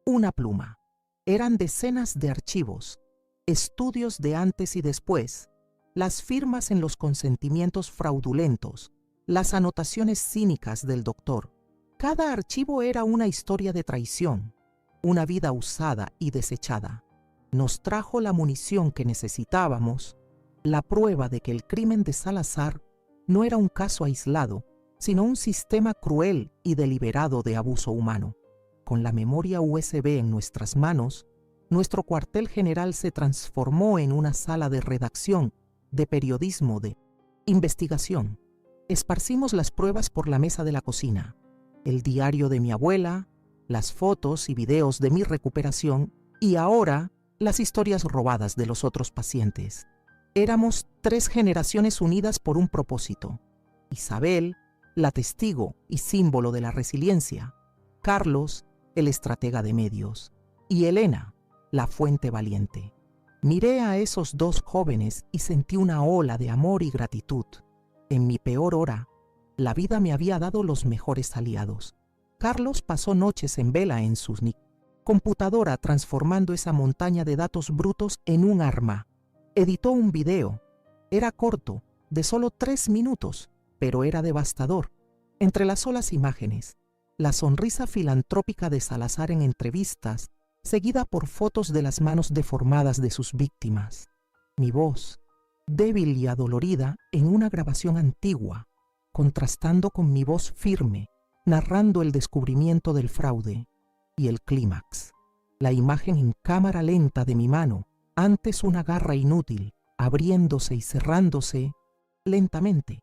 una pluma. Eran decenas de archivos, estudios de antes y después, las firmas en los consentimientos fraudulentos, las anotaciones cínicas del doctor. Cada archivo era una historia de traición, una vida usada y desechada. Nos trajo la munición que necesitábamos, la prueba de que el crimen de Salazar no era un caso aislado, sino un sistema cruel y deliberado de abuso humano. Con la memoria USB en nuestras manos, nuestro cuartel general se transformó en una sala de redacción, de periodismo, de investigación. Esparcimos las pruebas por la mesa de la cocina, el diario de mi abuela, las fotos y videos de mi recuperación y ahora las historias robadas de los otros pacientes. Éramos 3 generaciones unidas por un propósito. Isabel, la testigo y símbolo de la resiliencia. Carlos, el estratega de medios. Y Elena, la fuente valiente. Miré a esos 2 jóvenes y sentí una ola de amor y gratitud. En mi peor hora, la vida me había dado los mejores aliados. Carlos pasó noches en vela en su computadora transformando esa montaña de datos brutos en un arma. Editó un video. Era corto, de solo 3 minutos, pero era devastador. Entre las solas imágenes, la sonrisa filantrópica de Salazar en entrevistas, seguida por fotos de las manos deformadas de sus víctimas. Mi voz, débil y adolorida, en una grabación antigua, contrastando con mi voz firme, narrando el descubrimiento del fraude y el clímax. La imagen en cámara lenta de mi mano, antes una garra inútil, abriéndose y cerrándose lentamente.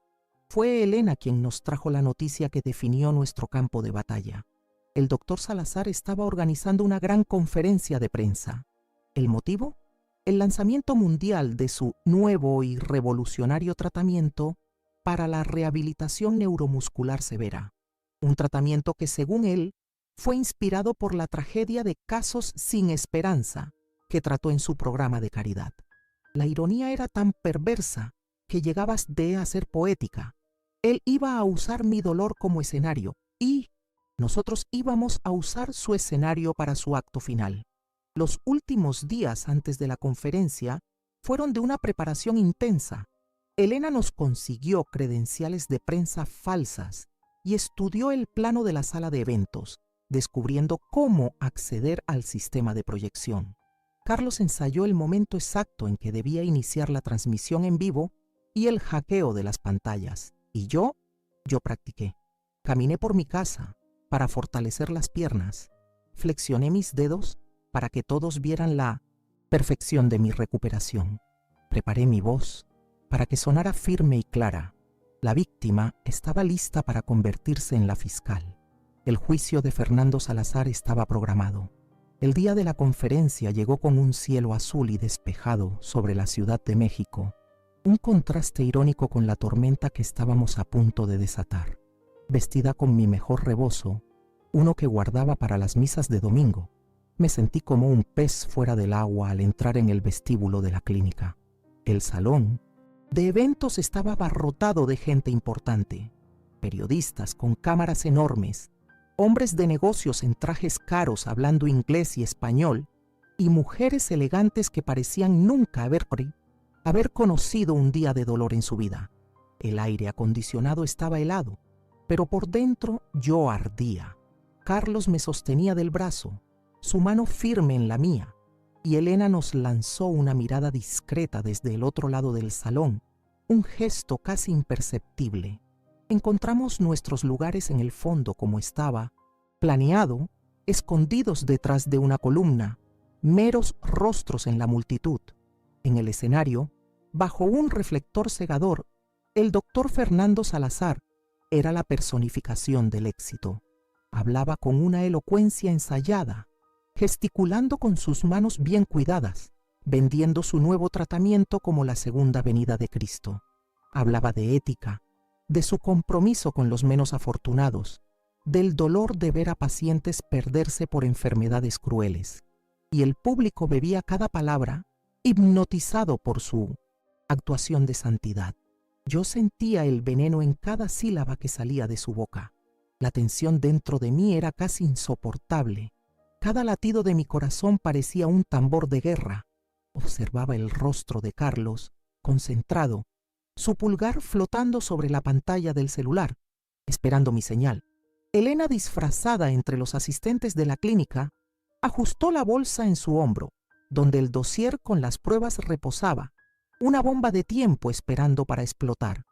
Fue Elena quien nos trajo la noticia que definió nuestro campo de batalla. El doctor Salazar estaba organizando una gran conferencia de prensa. ¿El motivo? El lanzamiento mundial de su nuevo y revolucionario tratamiento para la rehabilitación neuromuscular severa. Un tratamiento que, según él, fue inspirado por la tragedia de Casos sin Esperanza que trató en su programa de caridad. La ironía era tan perversa que llegabas a ser poética. Él iba a usar mi dolor como escenario y nosotros íbamos a usar su escenario para su acto final. Los últimos días antes de la conferencia fueron de una preparación intensa. Elena nos consiguió credenciales de prensa falsas y estudió el plano de la sala de eventos, descubriendo cómo acceder al sistema de proyección. Carlos ensayó el momento exacto en que debía iniciar la transmisión en vivo y el hackeo de las pantallas. Y yo practiqué. Caminé por mi casa para fortalecer las piernas. Flexioné mis dedos para que todos vieran la perfección de mi recuperación. Preparé mi voz para que sonara firme y clara. La víctima estaba lista para convertirse en la fiscal. El juicio de Fernando Salazar estaba programado. El día de la conferencia llegó con un cielo azul y despejado sobre la Ciudad de México, un contraste irónico con la tormenta que estábamos a punto de desatar. Vestida con mi mejor rebozo, uno que guardaba para las misas de domingo, me sentí como un pez fuera del agua al entrar en el vestíbulo de la clínica. El salón de eventos estaba abarrotado de gente importante, periodistas con cámaras enormes, hombres de negocios en trajes caros hablando inglés y español, y mujeres elegantes que parecían nunca haber conocido un día de dolor en su vida. El aire acondicionado estaba helado, pero por dentro yo ardía. Carlos me sostenía del brazo, su mano firme en la mía, y Elena nos lanzó una mirada discreta desde el otro lado del salón, un gesto casi imperceptible. Encontramos nuestros lugares en el fondo como estaba, planeado, escondidos detrás de una columna, meros rostros en la multitud. En el escenario, bajo un reflector cegador, el doctor Fernando Salazar era la personificación del éxito. Hablaba con una elocuencia ensayada, gesticulando con sus manos bien cuidadas, vendiendo su nuevo tratamiento como la segunda venida de Cristo. Hablaba de ética, de su compromiso con los menos afortunados, del dolor de ver a pacientes perderse por enfermedades crueles. Y el público bebía cada palabra, hipnotizado por su actuación de santidad. Yo sentía el veneno en cada sílaba que salía de su boca. La tensión dentro de mí era casi insoportable. Cada latido de mi corazón parecía un tambor de guerra. Observaba el rostro de Carlos, concentrado, su pulgar flotando sobre la pantalla del celular, esperando mi señal. Elena, disfrazada entre los asistentes de la clínica, ajustó la bolsa en su hombro, donde el dossier con las pruebas reposaba, una bomba de tiempo esperando para explotar.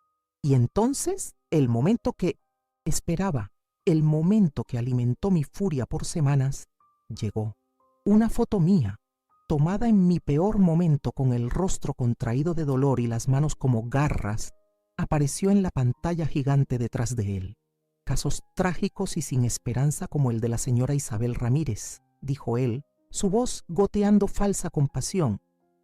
Y entonces, el momento que esperaba, el momento que alimentó mi furia por semanas, llegó. Una foto mía, tomada en mi peor momento con el rostro contraído de dolor y las manos como garras, apareció en la pantalla gigante detrás de él. Casos trágicos y sin esperanza como el de la señora Isabel Ramírez, dijo él, su voz goteando falsa compasión,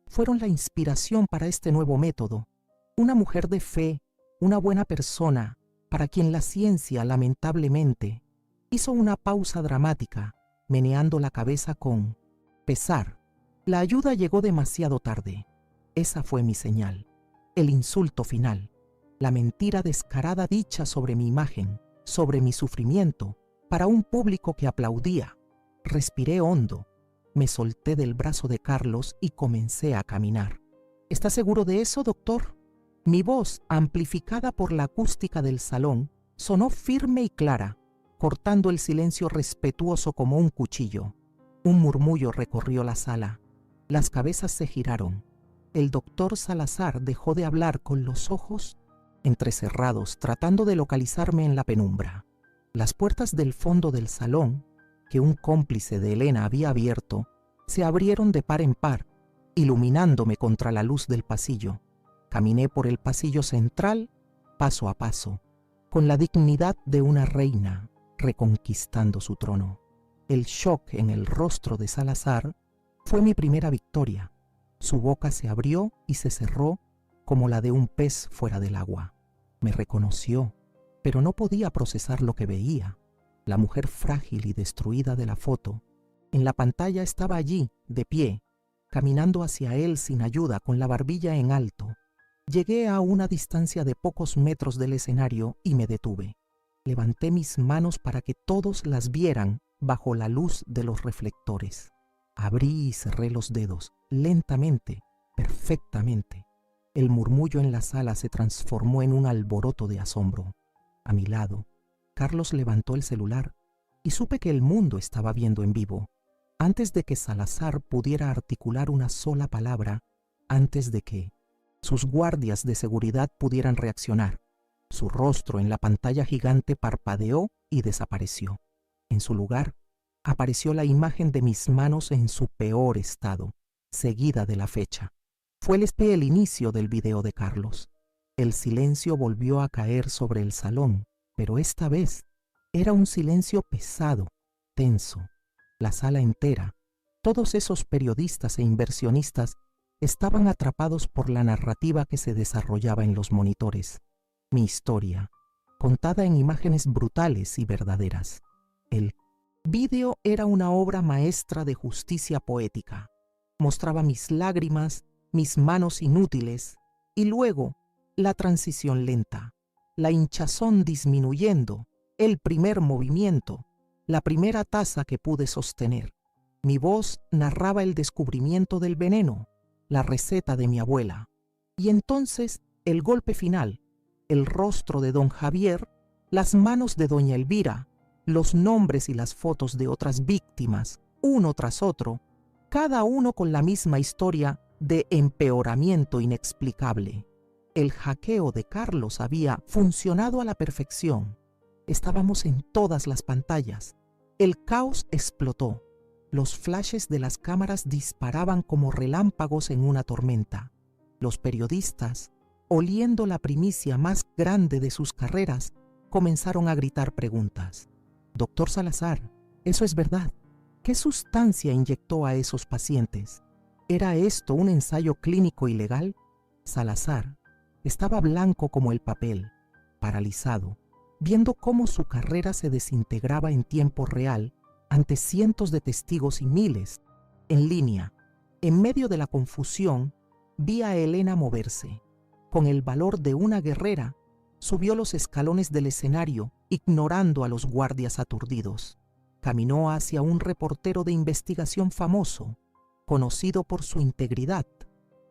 fueron la inspiración para este nuevo método. Una mujer de fe, una buena persona, para quien la ciencia, lamentablemente, hizo una pausa dramática, meneando la cabeza con pesar. La ayuda llegó demasiado tarde. Esa fue mi señal. El insulto final. La mentira descarada dicha sobre mi imagen, sobre mi sufrimiento, para un público que aplaudía. Respiré hondo. Me solté del brazo de Carlos y comencé a caminar. ¿Está seguro de eso, doctor? Mi voz, amplificada por la acústica del salón, sonó firme y clara. cortando el silencio respetuoso como un cuchillo. Un murmullo recorrió la sala. Las cabezas se giraron. El doctor Salazar dejó de hablar con los ojos entrecerrados, tratando de localizarme en la penumbra. Las puertas del fondo del salón, que un cómplice de Elena había abierto, se abrieron de par en par, iluminándome contra la luz del pasillo. Caminé por el pasillo central, paso a paso, con la dignidad de una reina reconquistando su trono. El shock en el rostro de Salazar fue mi primera victoria. Su boca se abrió y se cerró como la de un pez fuera del agua. Me reconoció, pero no podía procesar lo que veía. La mujer frágil y destruida de la foto, en la pantalla estaba allí, de pie, caminando hacia él sin ayuda, con la barbilla en alto. Llegué a una distancia de pocos metros del escenario y me detuve. Levanté mis manos para que todos las vieran bajo la luz de los reflectores. Abrí y cerré los dedos, lentamente, perfectamente. El murmullo en la sala se transformó en un alboroto de asombro. A mi lado, Carlos levantó el celular y supe que el mundo estaba viendo en vivo. Antes de que Salazar pudiera articular una sola palabra, antes de que sus guardias de seguridad pudieran reaccionar, su rostro en la pantalla gigante parpadeó y desapareció. En su lugar, apareció la imagen de mis manos en su peor estado, seguida de la fecha. Fue el inicio del video de Carlos. El silencio volvió a caer sobre el salón, pero esta vez era un silencio pesado, tenso. La sala entera, todos esos periodistas e inversionistas, estaban atrapados por la narrativa que se desarrollaba en los monitores. Mi historia, contada en imágenes brutales y verdaderas. El vídeo era una obra maestra de justicia poética. Mostraba mis lágrimas, mis manos inútiles, y luego la transición lenta, la hinchazón disminuyendo, el primer movimiento, la primera taza que pude sostener. Mi voz narraba el descubrimiento del veneno, la receta de mi abuela. Y entonces el golpe final, el rostro de don Javier, las manos de doña Elvira, los nombres y las fotos de otras víctimas, uno tras otro, cada uno con la misma historia de empeoramiento inexplicable. El hackeo de Carlos había funcionado a la perfección. Estábamos en todas las pantallas. El caos explotó. Los flashes de las cámaras disparaban como relámpagos en una tormenta. Los periodistas, oliendo la primicia más grande de sus carreras, comenzaron a gritar preguntas. Doctor Salazar, ¿eso es verdad? ¿Qué sustancia inyectó a esos pacientes? ¿Era esto un ensayo clínico ilegal? Salazar estaba blanco como el papel, paralizado, viendo cómo su carrera se desintegraba en tiempo real ante cientos de testigos y miles, en línea. En medio de la confusión, vi a Elena moverse. Con el valor de una guerrera, subió los escalones del escenario, ignorando a los guardias aturdidos. Caminó hacia un reportero de investigación famoso, conocido por su integridad,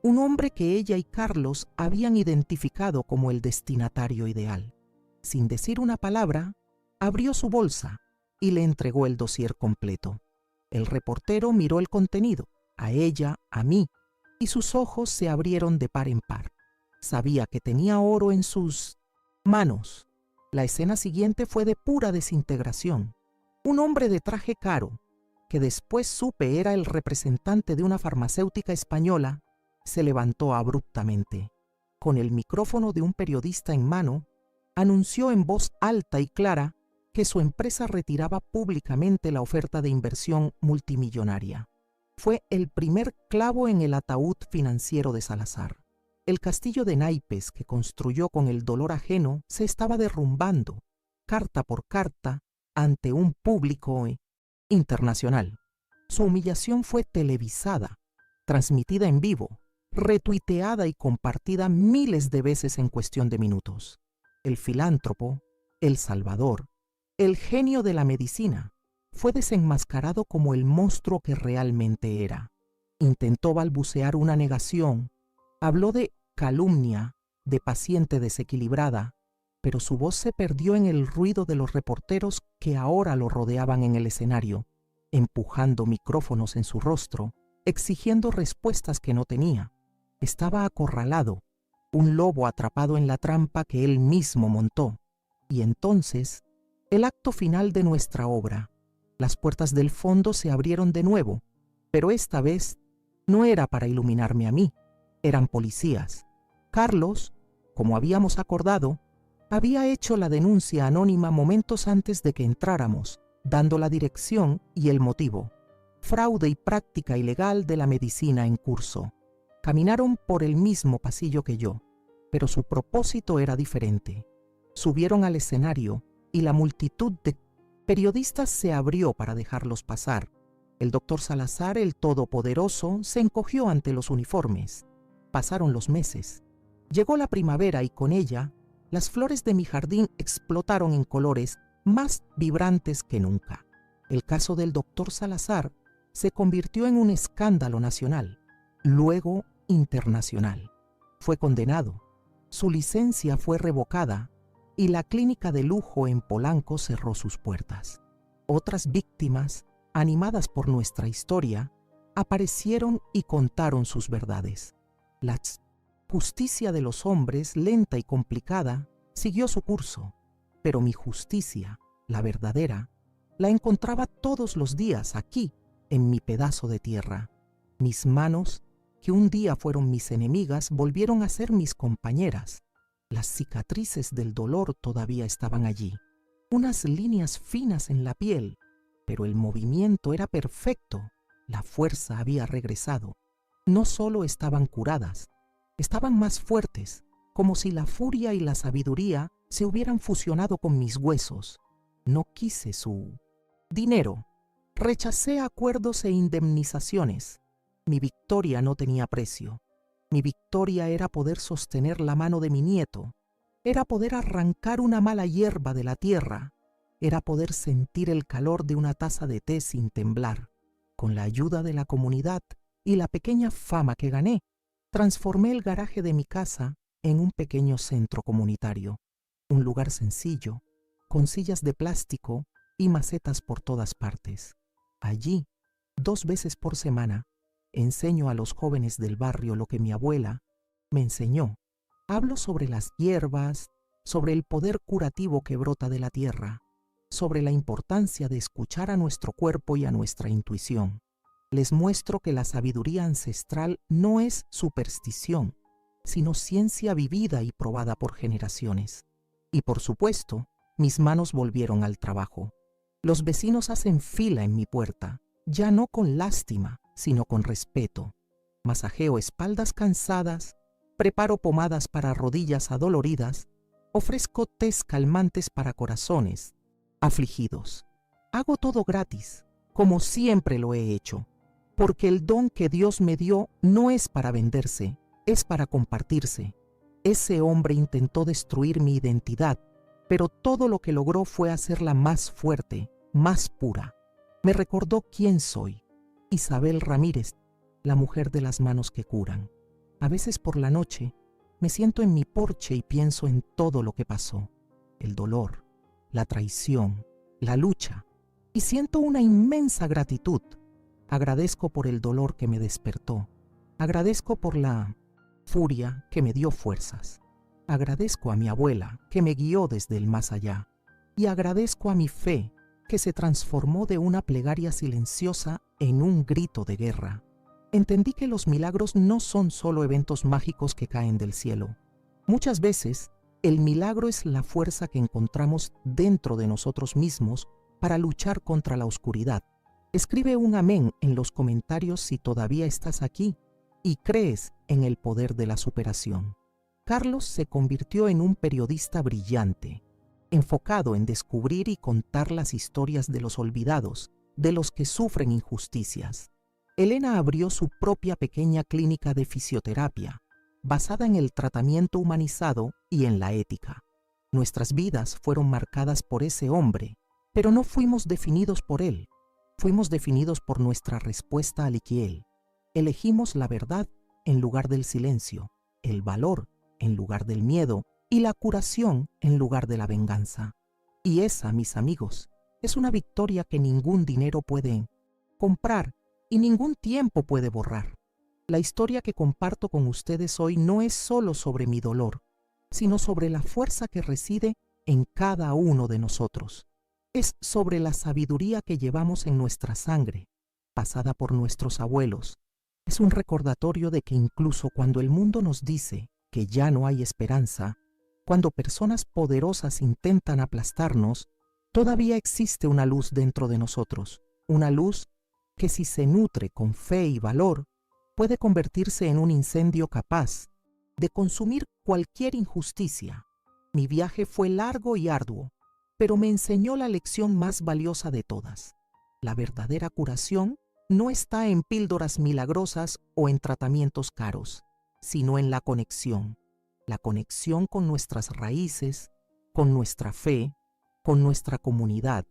un hombre que ella y Carlos habían identificado como el destinatario ideal. Sin decir una palabra, abrió su bolsa y le entregó el dossier completo. El reportero miró el contenido, a ella, a mí, y sus ojos se abrieron de par en par. Sabía que tenía oro en sus manos. La escena siguiente fue de pura desintegración. Un hombre de traje caro, que después supe era el representante de una farmacéutica española, se levantó abruptamente. Con el micrófono de un periodista en mano, anunció en voz alta y clara que su empresa retiraba públicamente la oferta de inversión multimillonaria. Fue el primer clavo en el ataúd financiero de Salazar. El castillo de naipes que construyó con el dolor ajeno se estaba derrumbando, carta por carta, ante un público internacional. Su humillación fue televisada, transmitida en vivo, retuiteada y compartida miles de veces en cuestión de minutos. El filántropo, el salvador, el genio de la medicina, fue desenmascarado como el monstruo que realmente era. Intentó balbucear una negación, habló de calumnia, de paciente desequilibrada, pero su voz se perdió en el ruido de los reporteros que que ahora lo rodeaban en el escenario, empujando micrófonos en su rostro, exigiendo respuestas que no tenía. Estaba acorralado, un lobo atrapado en la trampa que él mismo montó. Y entonces, el acto final de nuestra obra. Las puertas del fondo se abrieron de nuevo, pero esta vez no era para iluminarme a mí, eran policías. Carlos, como habíamos acordado, había hecho la denuncia anónima momentos antes de que entráramos, dando la dirección y el motivo: fraude y práctica ilegal de la medicina en curso. Caminaron por el mismo pasillo que yo, pero su propósito era diferente. Subieron al escenario y la multitud de periodistas se abrió para dejarlos pasar. El doctor Salazar, el todopoderoso, se encogió ante los uniformes. Pasaron los meses. Llegó la primavera y con ella, las flores de mi jardín explotaron en colores más vibrantes que nunca. El caso del doctor Salazar se convirtió en un escándalo nacional, luego internacional. Fue condenado. Su licencia fue revocada y la clínica de lujo en Polanco cerró sus puertas. Otras víctimas, animadas por nuestra historia, aparecieron y contaron sus verdades. La justicia de los hombres, lenta y complicada, siguió su curso, pero mi justicia, la verdadera, la encontraba todos los días aquí, en mi pedazo de tierra. Mis manos, que un día fueron mis enemigas, volvieron a ser mis compañeras. Las cicatrices del dolor todavía estaban allí, unas líneas finas en la piel, pero el movimiento era perfecto, la fuerza había regresado. No solo estaban curadas, estaban más fuertes, como si la furia y la sabiduría se hubieran fusionado con mis huesos. No quise su dinero, rechacé acuerdos e indemnizaciones. Mi victoria no tenía precio. Mi victoria era poder sostener la mano de mi nieto, era poder arrancar una mala hierba de la tierra, era poder sentir el calor de una taza de té sin temblar. Con la ayuda de la comunidad y la pequeña fama que gané, transformé el garaje de mi casa en un pequeño centro comunitario, un lugar sencillo, con sillas de plástico y macetas por todas partes. Allí, 2 veces por semana, enseño a los jóvenes del barrio lo que mi abuela me enseñó. Hablo sobre las hierbas, sobre el poder curativo que brota de la tierra, sobre la importancia de escuchar a nuestro cuerpo y a nuestra intuición. Les muestro que la sabiduría ancestral no es superstición, sino ciencia vivida y probada por generaciones. Y por supuesto, mis manos volvieron al trabajo. Los vecinos hacen fila en mi puerta, ya no con lástima, sino con respeto. Masajeo espaldas cansadas, preparo pomadas para rodillas adoloridas, ofrezco tés calmantes para corazones afligidos. Hago todo gratis, como siempre lo he hecho, porque el don que Dios me dio no es para venderse, es para compartirse. Ese hombre intentó destruir mi identidad, pero todo lo que logró fue hacerla más fuerte, más pura. Me recordó quién soy. Isabel Ramírez, la mujer de las manos que curan. A veces por la noche me siento en mi porche y pienso en todo lo que pasó, el dolor, la traición, la lucha, y siento una inmensa gratitud. Agradezco por el dolor que me despertó, agradezco por la furia que me dio fuerzas, agradezco a mi abuela que me guió desde el más allá, y agradezco a mi fe que se transformó de una plegaria silenciosa en un grito de guerra. Entendí que los milagros no son solo eventos mágicos que caen del cielo. Muchas veces, el milagro es la fuerza que encontramos dentro de nosotros mismos para luchar contra la oscuridad. Escribe un amén en los comentarios si todavía estás aquí y crees en el poder de la superación. Carlos se convirtió en un periodista brillante, enfocado en descubrir y contar las historias de los olvidados, de los que sufren injusticias. Elena abrió su propia pequeña clínica de fisioterapia, basada en el tratamiento humanizado y en la ética. Nuestras vidas fueron marcadas por ese hombre, pero no fuimos definidos por él. Fuimos definidos por nuestra respuesta a Liquiel. Elegimos la verdad en lugar del silencio, el valor en lugar del miedo y la curación en lugar de la venganza. Y esa, mis amigos, Es una victoria que ningún dinero puede comprar y ningún tiempo puede borrar. La historia que comparto con ustedes hoy no es solo sobre mi dolor, sino sobre la fuerza que reside en cada uno de nosotros. Es sobre la sabiduría que llevamos en nuestra sangre, pasada por nuestros abuelos. Es un recordatorio de que incluso cuando el mundo nos dice que ya no hay esperanza, cuando personas poderosas intentan aplastarnos, todavía existe una luz dentro de nosotros, una luz que si se nutre con fe y valor, puede convertirse en un incendio capaz de consumir cualquier injusticia. Mi viaje fue largo y arduo, pero me enseñó la lección más valiosa de todas. La verdadera curación no está en píldoras milagrosas o en tratamientos caros, sino en la conexión con nuestras raíces, con nuestra fe, con nuestra comunidad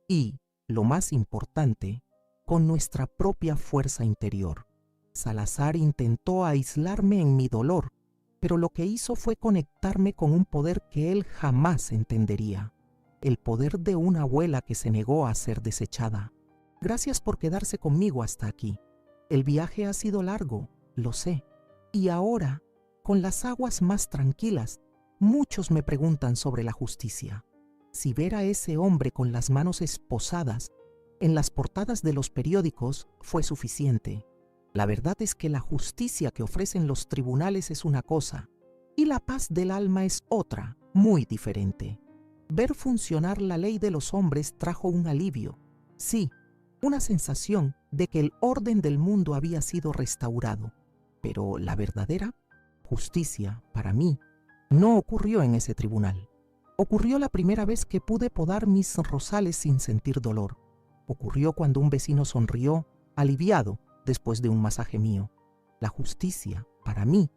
y, lo más importante, con nuestra propia fuerza interior. Salazar intentó aislarme en mi dolor, pero lo que hizo fue conectarme con un poder que él jamás entendería, el poder de una abuela que se negó a ser desechada. Gracias por quedarse conmigo hasta aquí. El viaje ha sido largo, lo sé, y ahora, con las aguas más tranquilas, muchos me preguntan sobre la justicia. Si ver a ese hombre con las manos esposadas en las portadas de los periódicos fue suficiente. La verdad es que la justicia que ofrecen los tribunales es una cosa y la paz del alma es otra, muy diferente. Ver funcionar la ley de los hombres trajo un alivio, sí, una sensación de que el orden del mundo había sido restaurado. Pero la verdadera justicia, para mí, no ocurrió en ese tribunal. Ocurrió la primera vez que pude podar mis rosales sin sentir dolor. Ocurrió cuando un vecino sonrió, aliviado, después de un masaje mío. La justicia, para mí,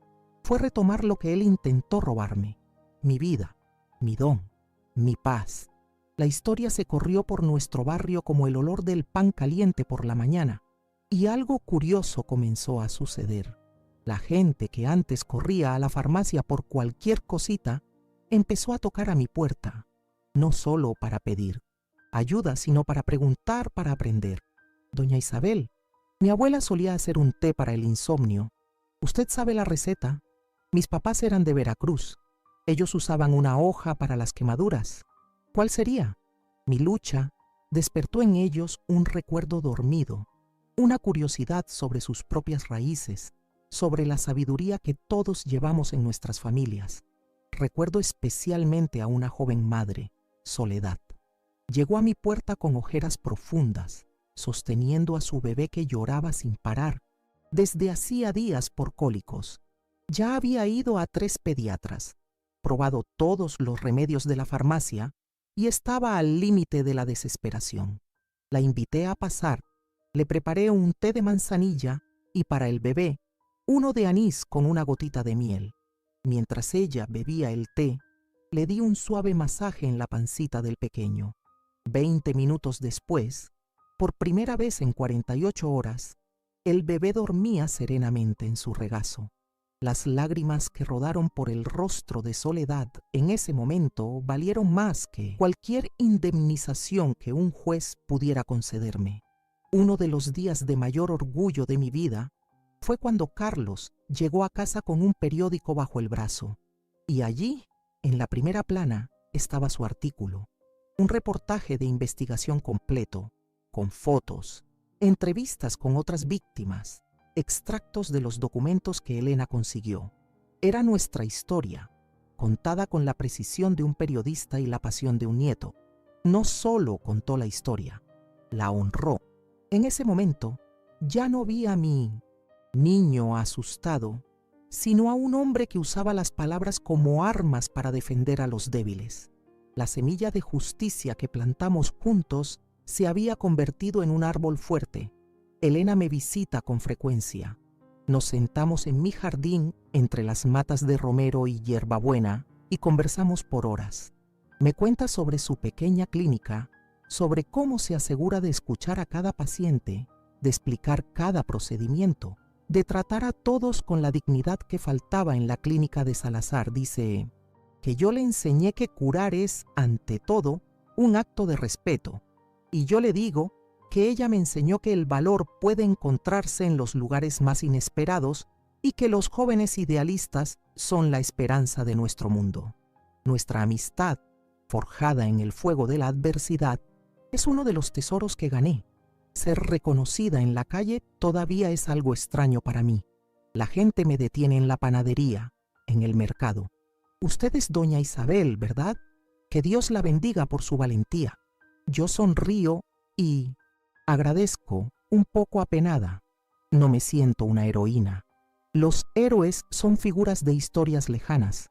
fue retomar lo que él intentó robarme: mi vida, mi don, mi paz. La historia se corrió por nuestro barrio como el olor del pan caliente por la mañana, y algo curioso comenzó a suceder. La gente que antes corría a la farmacia por cualquier cosita, empezó a tocar a mi puerta, no solo para pedir ayuda, sino para preguntar, para aprender. Doña Isabel, mi abuela solía hacer un té para el insomnio. ¿Usted sabe la receta? Mis papás eran de Veracruz. Ellos usaban una hoja para las quemaduras. ¿Cuál sería? Mi lucha despertó en ellos un recuerdo dormido, una curiosidad sobre sus propias raíces, sobre la sabiduría que todos llevamos en nuestras familias. Recuerdo especialmente a una joven madre, Soledad. Llegó a mi puerta con ojeras profundas, sosteniendo a su bebé que lloraba sin parar, desde hacía días por cólicos. Ya había ido a 3 pediatras, probado todos los remedios de la farmacia y estaba al límite de la desesperación. La invité a pasar, le preparé un té de manzanilla y para el bebé, uno de anís con una gotita de miel. Mientras ella bebía el té, le di un suave masaje en la pancita del pequeño. 20 minutos después, por primera vez en 48 horas, el bebé dormía serenamente en su regazo. Las lágrimas que rodaron por el rostro de Soledad en ese momento valieron más que cualquier indemnización que un juez pudiera concederme. Uno de los días de mayor orgullo de mi vida fue cuando Carlos llegó a casa con un periódico bajo el brazo, y allí, en la primera plana, estaba su artículo, un reportaje de investigación completo, con fotos, entrevistas con otras víctimas, extractos de los documentos que Elena consiguió. Era nuestra historia, contada con la precisión de un periodista y la pasión de un nieto. No solo contó la historia, la honró. En ese momento, ya no vi a mi niño asustado, sino a un hombre que usaba las palabras como armas para defender a los débiles. La semilla de justicia que plantamos juntos se había convertido en un árbol fuerte. Elena me visita con frecuencia. Nos sentamos en mi jardín entre las matas de romero y hierbabuena y conversamos por horas. Me cuenta sobre su pequeña clínica, sobre cómo se asegura de escuchar a cada paciente, de explicar cada procedimiento, de tratar a todos con la dignidad que faltaba en la clínica de Salazar. Dice que yo le enseñé que curar es, ante todo, un acto de respeto, Y yo le digo que ella me enseñó que el valor puede encontrarse en los lugares más inesperados y que los jóvenes idealistas son la esperanza de nuestro mundo. Nuestra amistad, forjada en el fuego de la adversidad, es uno de los tesoros que gané. Ser reconocida en la calle todavía es algo extraño para mí. La gente me detiene en la panadería, en el mercado. Usted es doña Isabel, ¿verdad? Que Dios la bendiga por su valentía. Yo sonrío y agradezco, un poco apenada. No me siento una heroína. Los héroes son figuras de historias lejanas.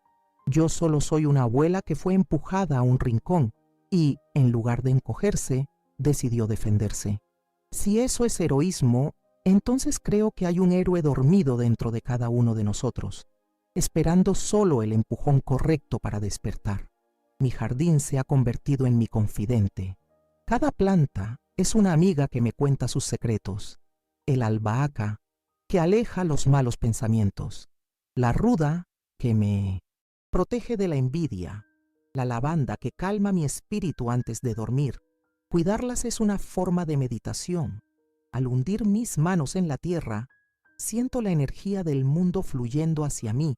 Yo solo soy una abuela que fue empujada a un rincón y, en lugar de encogerse, decidió defenderse. Si eso es heroísmo, entonces creo que hay un héroe dormido dentro de cada uno de nosotros, esperando solo el empujón correcto para despertar. Mi jardín se ha convertido en mi confidente. Cada planta es una amiga que me cuenta sus secretos. El albahaca, que aleja los malos pensamientos. La ruda, que me protege de la envidia. La lavanda, que calma mi espíritu antes de dormir. Cuidarlas es una forma de meditación. Al hundir mis manos en la tierra, siento la energía del mundo fluyendo hacia mí,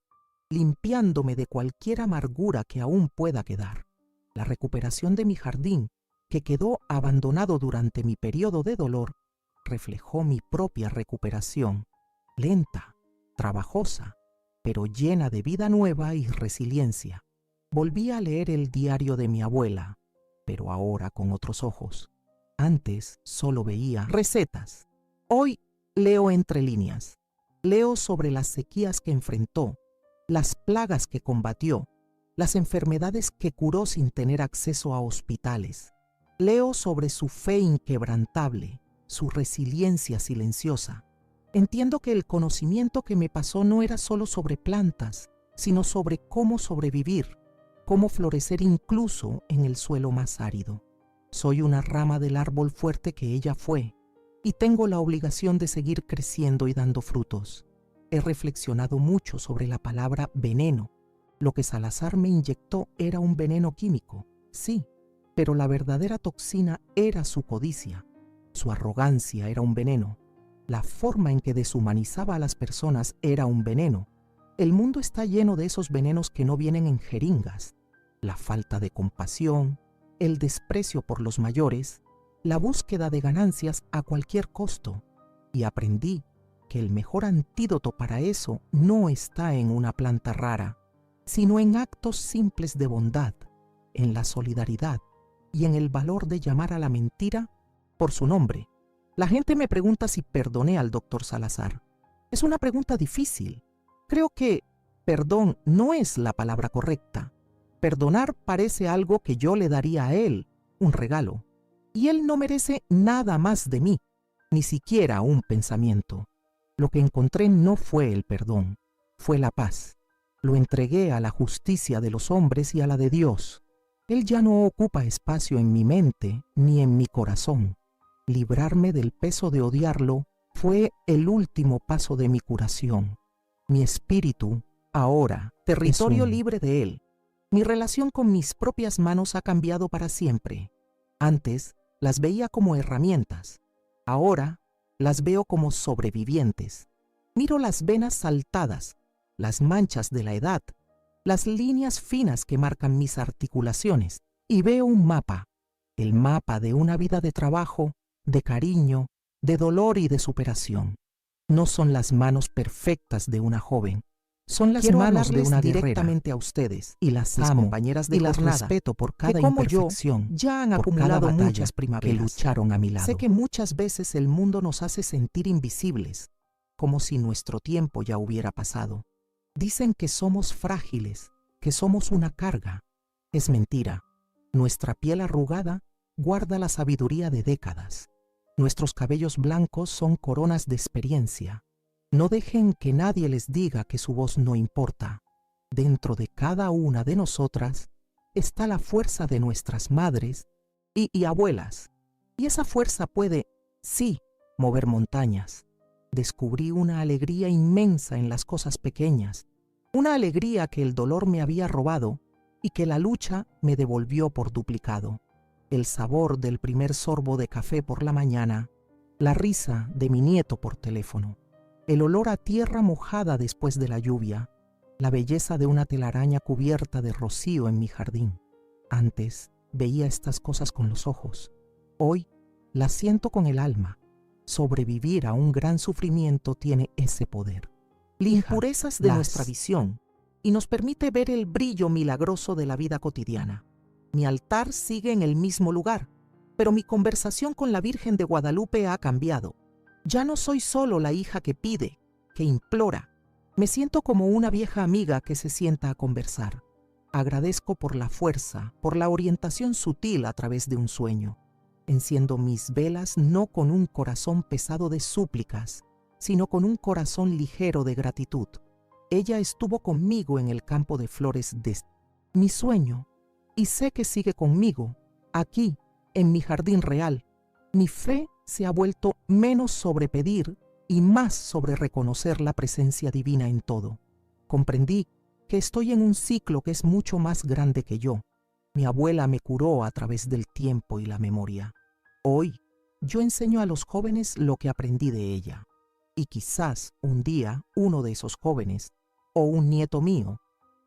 limpiándome de cualquier amargura que aún pueda quedar. La recuperación de mi jardín, que quedó abandonado durante mi periodo de dolor, reflejó mi propia recuperación, lenta, trabajosa, pero llena de vida nueva y resiliencia. Volví a leer el diario de mi abuela, pero ahora con otros ojos. Antes solo veía recetas. Hoy leo entre líneas. Leo sobre las sequías que enfrentó, las plagas que combatió, las enfermedades que curó sin tener acceso a hospitales. Leo sobre su fe inquebrantable, su resiliencia silenciosa. Entiendo que el conocimiento que me pasó no era solo sobre plantas, sino sobre cómo sobrevivir, cómo florecer incluso en el suelo más árido. Soy una rama del árbol fuerte que ella fue, y tengo la obligación de seguir creciendo y dando frutos. He reflexionado mucho sobre la palabra veneno. Lo que Salazar me inyectó era un veneno químico, sí, pero la verdadera toxina era su codicia. Su arrogancia era un veneno. La forma en que deshumanizaba a las personas era un veneno. El mundo está lleno de esos venenos que no vienen en jeringas. La falta de compasión, el desprecio por los mayores, la búsqueda de ganancias a cualquier costo. Y aprendí que el mejor antídoto para eso no está en una planta rara, sino en actos simples de bondad, en la solidaridad y en el valor de llamar a la mentira por su nombre. La gente me pregunta si perdoné al doctor Salazar. Es una pregunta difícil. Creo que perdón no es la palabra correcta. Perdonar parece algo que yo le daría a él, un regalo. Y él no merece nada más de mí, ni siquiera un pensamiento. Lo que encontré no fue el perdón, fue la paz. Lo entregué a la justicia de los hombres y a la de Dios. Él ya no ocupa espacio en mi mente ni en mi corazón. Librarme del peso de odiarlo fue el último paso de mi curación. Mi espíritu, ahora, territorio libre de él. Mi relación con mis propias manos ha cambiado para siempre. Antes las veía como herramientas. Ahora las veo como sobrevivientes. Miro las venas saltadas, las manchas de la edad, las líneas finas que marcan mis articulaciones, y veo un mapa, el mapa de una vida de trabajo, de cariño, de dolor y de superación. No son las manos perfectas de una joven, son las manos de una guerrera. Directamente a ustedes, y las amo, compañeras de y las respeto por cada imperfección, ya han acumulado muchas primaveras que lucharon a mi lado. Sé que muchas veces el mundo nos hace sentir invisibles, como si nuestro tiempo ya hubiera pasado. Dicen que somos frágiles, que somos una carga. Es mentira. Nuestra piel arrugada guarda la sabiduría de décadas. Nuestros cabellos blancos son coronas de experiencia. No dejen que nadie les diga que su voz no importa. Dentro de cada una de nosotras está la fuerza de nuestras madres y abuelas. Y esa fuerza puede, sí, mover montañas. Descubrí una alegría inmensa en las cosas pequeñas, una alegría que el dolor me había robado y que la lucha me devolvió por duplicado. el sabor del primer sorbo de café por la mañana, la risa de mi nieto por teléfono, el olor a tierra mojada después de la lluvia, la belleza de una telaraña cubierta de rocío en mi jardín. Antes veía estas cosas con los ojos. Hoy las siento con el alma. Sobrevivir a un gran sufrimiento tiene ese poder. Impurezas de nuestra visión y nos permite ver el brillo milagroso de la vida cotidiana. Mi altar sigue en el mismo lugar, pero mi conversación con la Virgen de Guadalupe ha cambiado. Ya no soy solo la hija que pide, que implora. Me siento como una vieja amiga que se sienta a conversar. Agradezco por la fuerza, por la orientación sutil a través de un sueño. Enciendo mis velas no con un corazón pesado de súplicas, sino con un corazón ligero de gratitud. Ella estuvo conmigo en el campo de flores de mi sueño, y sé que sigue conmigo, aquí, en mi jardín real. Mi fe se ha vuelto menos sobre pedir y más sobre reconocer la presencia divina en todo. Comprendí que estoy en un ciclo que es mucho más grande que yo. Mi abuela me curó a través del tiempo y la memoria. Hoy, yo enseño a los jóvenes lo que aprendí de ella. Y quizás un día uno de esos jóvenes, o un nieto mío,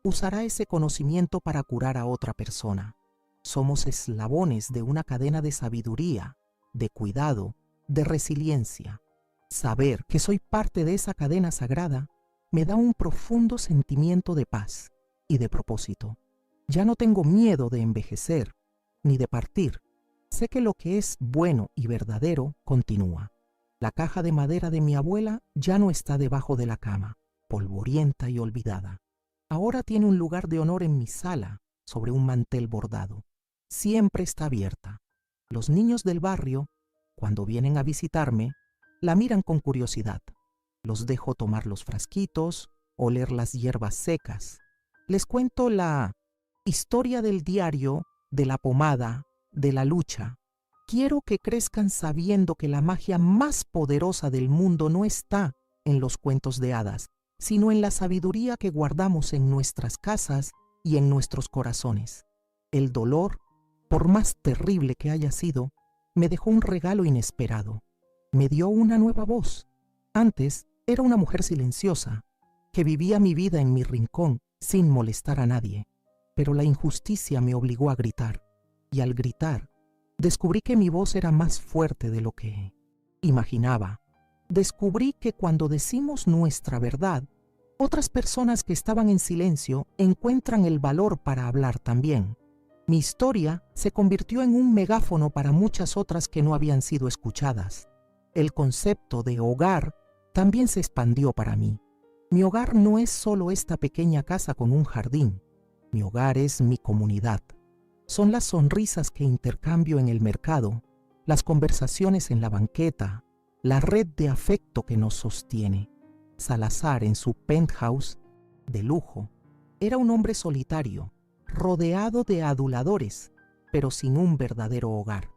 usará ese conocimiento para curar a otra persona. Somos eslabones de una cadena de sabiduría, de cuidado, de resiliencia. Saber que soy parte de esa cadena sagrada me da un profundo sentimiento de paz y de propósito. Ya no tengo miedo de envejecer, ni de partir. Sé que lo que es bueno y verdadero continúa. La caja de madera de mi abuela ya no está debajo de la cama, polvorienta y olvidada. Ahora tiene un lugar de honor en mi sala, sobre un mantel bordado. Siempre está abierta. Los niños del barrio, cuando vienen a visitarme, la miran con curiosidad. Los dejo tomar los frasquitos, oler las hierbas secas. Les cuento la historia del diario, de la pomada, de la lucha. Quiero que crezcan sabiendo que la magia más poderosa del mundo no está en los cuentos de hadas, sino en la sabiduría que guardamos en nuestras casas y en nuestros corazones. El dolor, por más terrible que haya sido, me dejó un regalo inesperado. Me dio una nueva voz. Antes era una mujer silenciosa, que vivía mi vida en mi rincón sin molestar a nadie. Pero la injusticia me obligó a gritar, y al gritar, descubrí que mi voz era más fuerte de lo que imaginaba. Descubrí que cuando decimos nuestra verdad, otras personas que estaban en silencio encuentran el valor para hablar también. Mi historia se convirtió en un megáfono para muchas otras que no habían sido escuchadas. El concepto de hogar también se expandió para mí. Mi hogar no es solo esta pequeña casa con un jardín. Mi hogar es mi comunidad. Son las sonrisas que intercambio en el mercado, las conversaciones en la banqueta, la red de afecto que nos sostiene. Salazar, en su penthouse de lujo, era un hombre solitario, rodeado de aduladores, pero sin un verdadero hogar.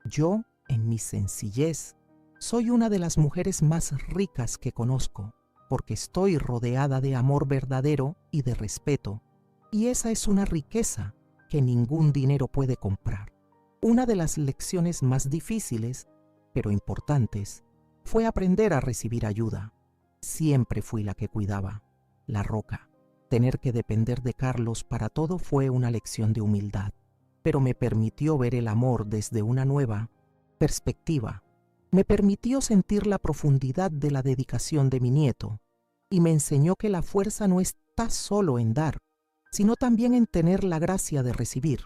Yo, en mi sencillez, soy una de las mujeres más ricas que conozco, porque estoy rodeada de amor verdadero y de respeto, y esa es una riqueza que ningún dinero puede comprar. Una de las lecciones más difíciles, pero importantes, fue aprender a recibir ayuda. Siempre fui la que cuidaba, la roca. Tener que depender de Carlos para todo fue una lección de humildad, pero me permitió ver el amor desde una nueva perspectiva. Me permitió sentir la profundidad de la dedicación de mi nieto y me enseñó que la fuerza no está solo en dar, sino también en tener la gracia de recibir.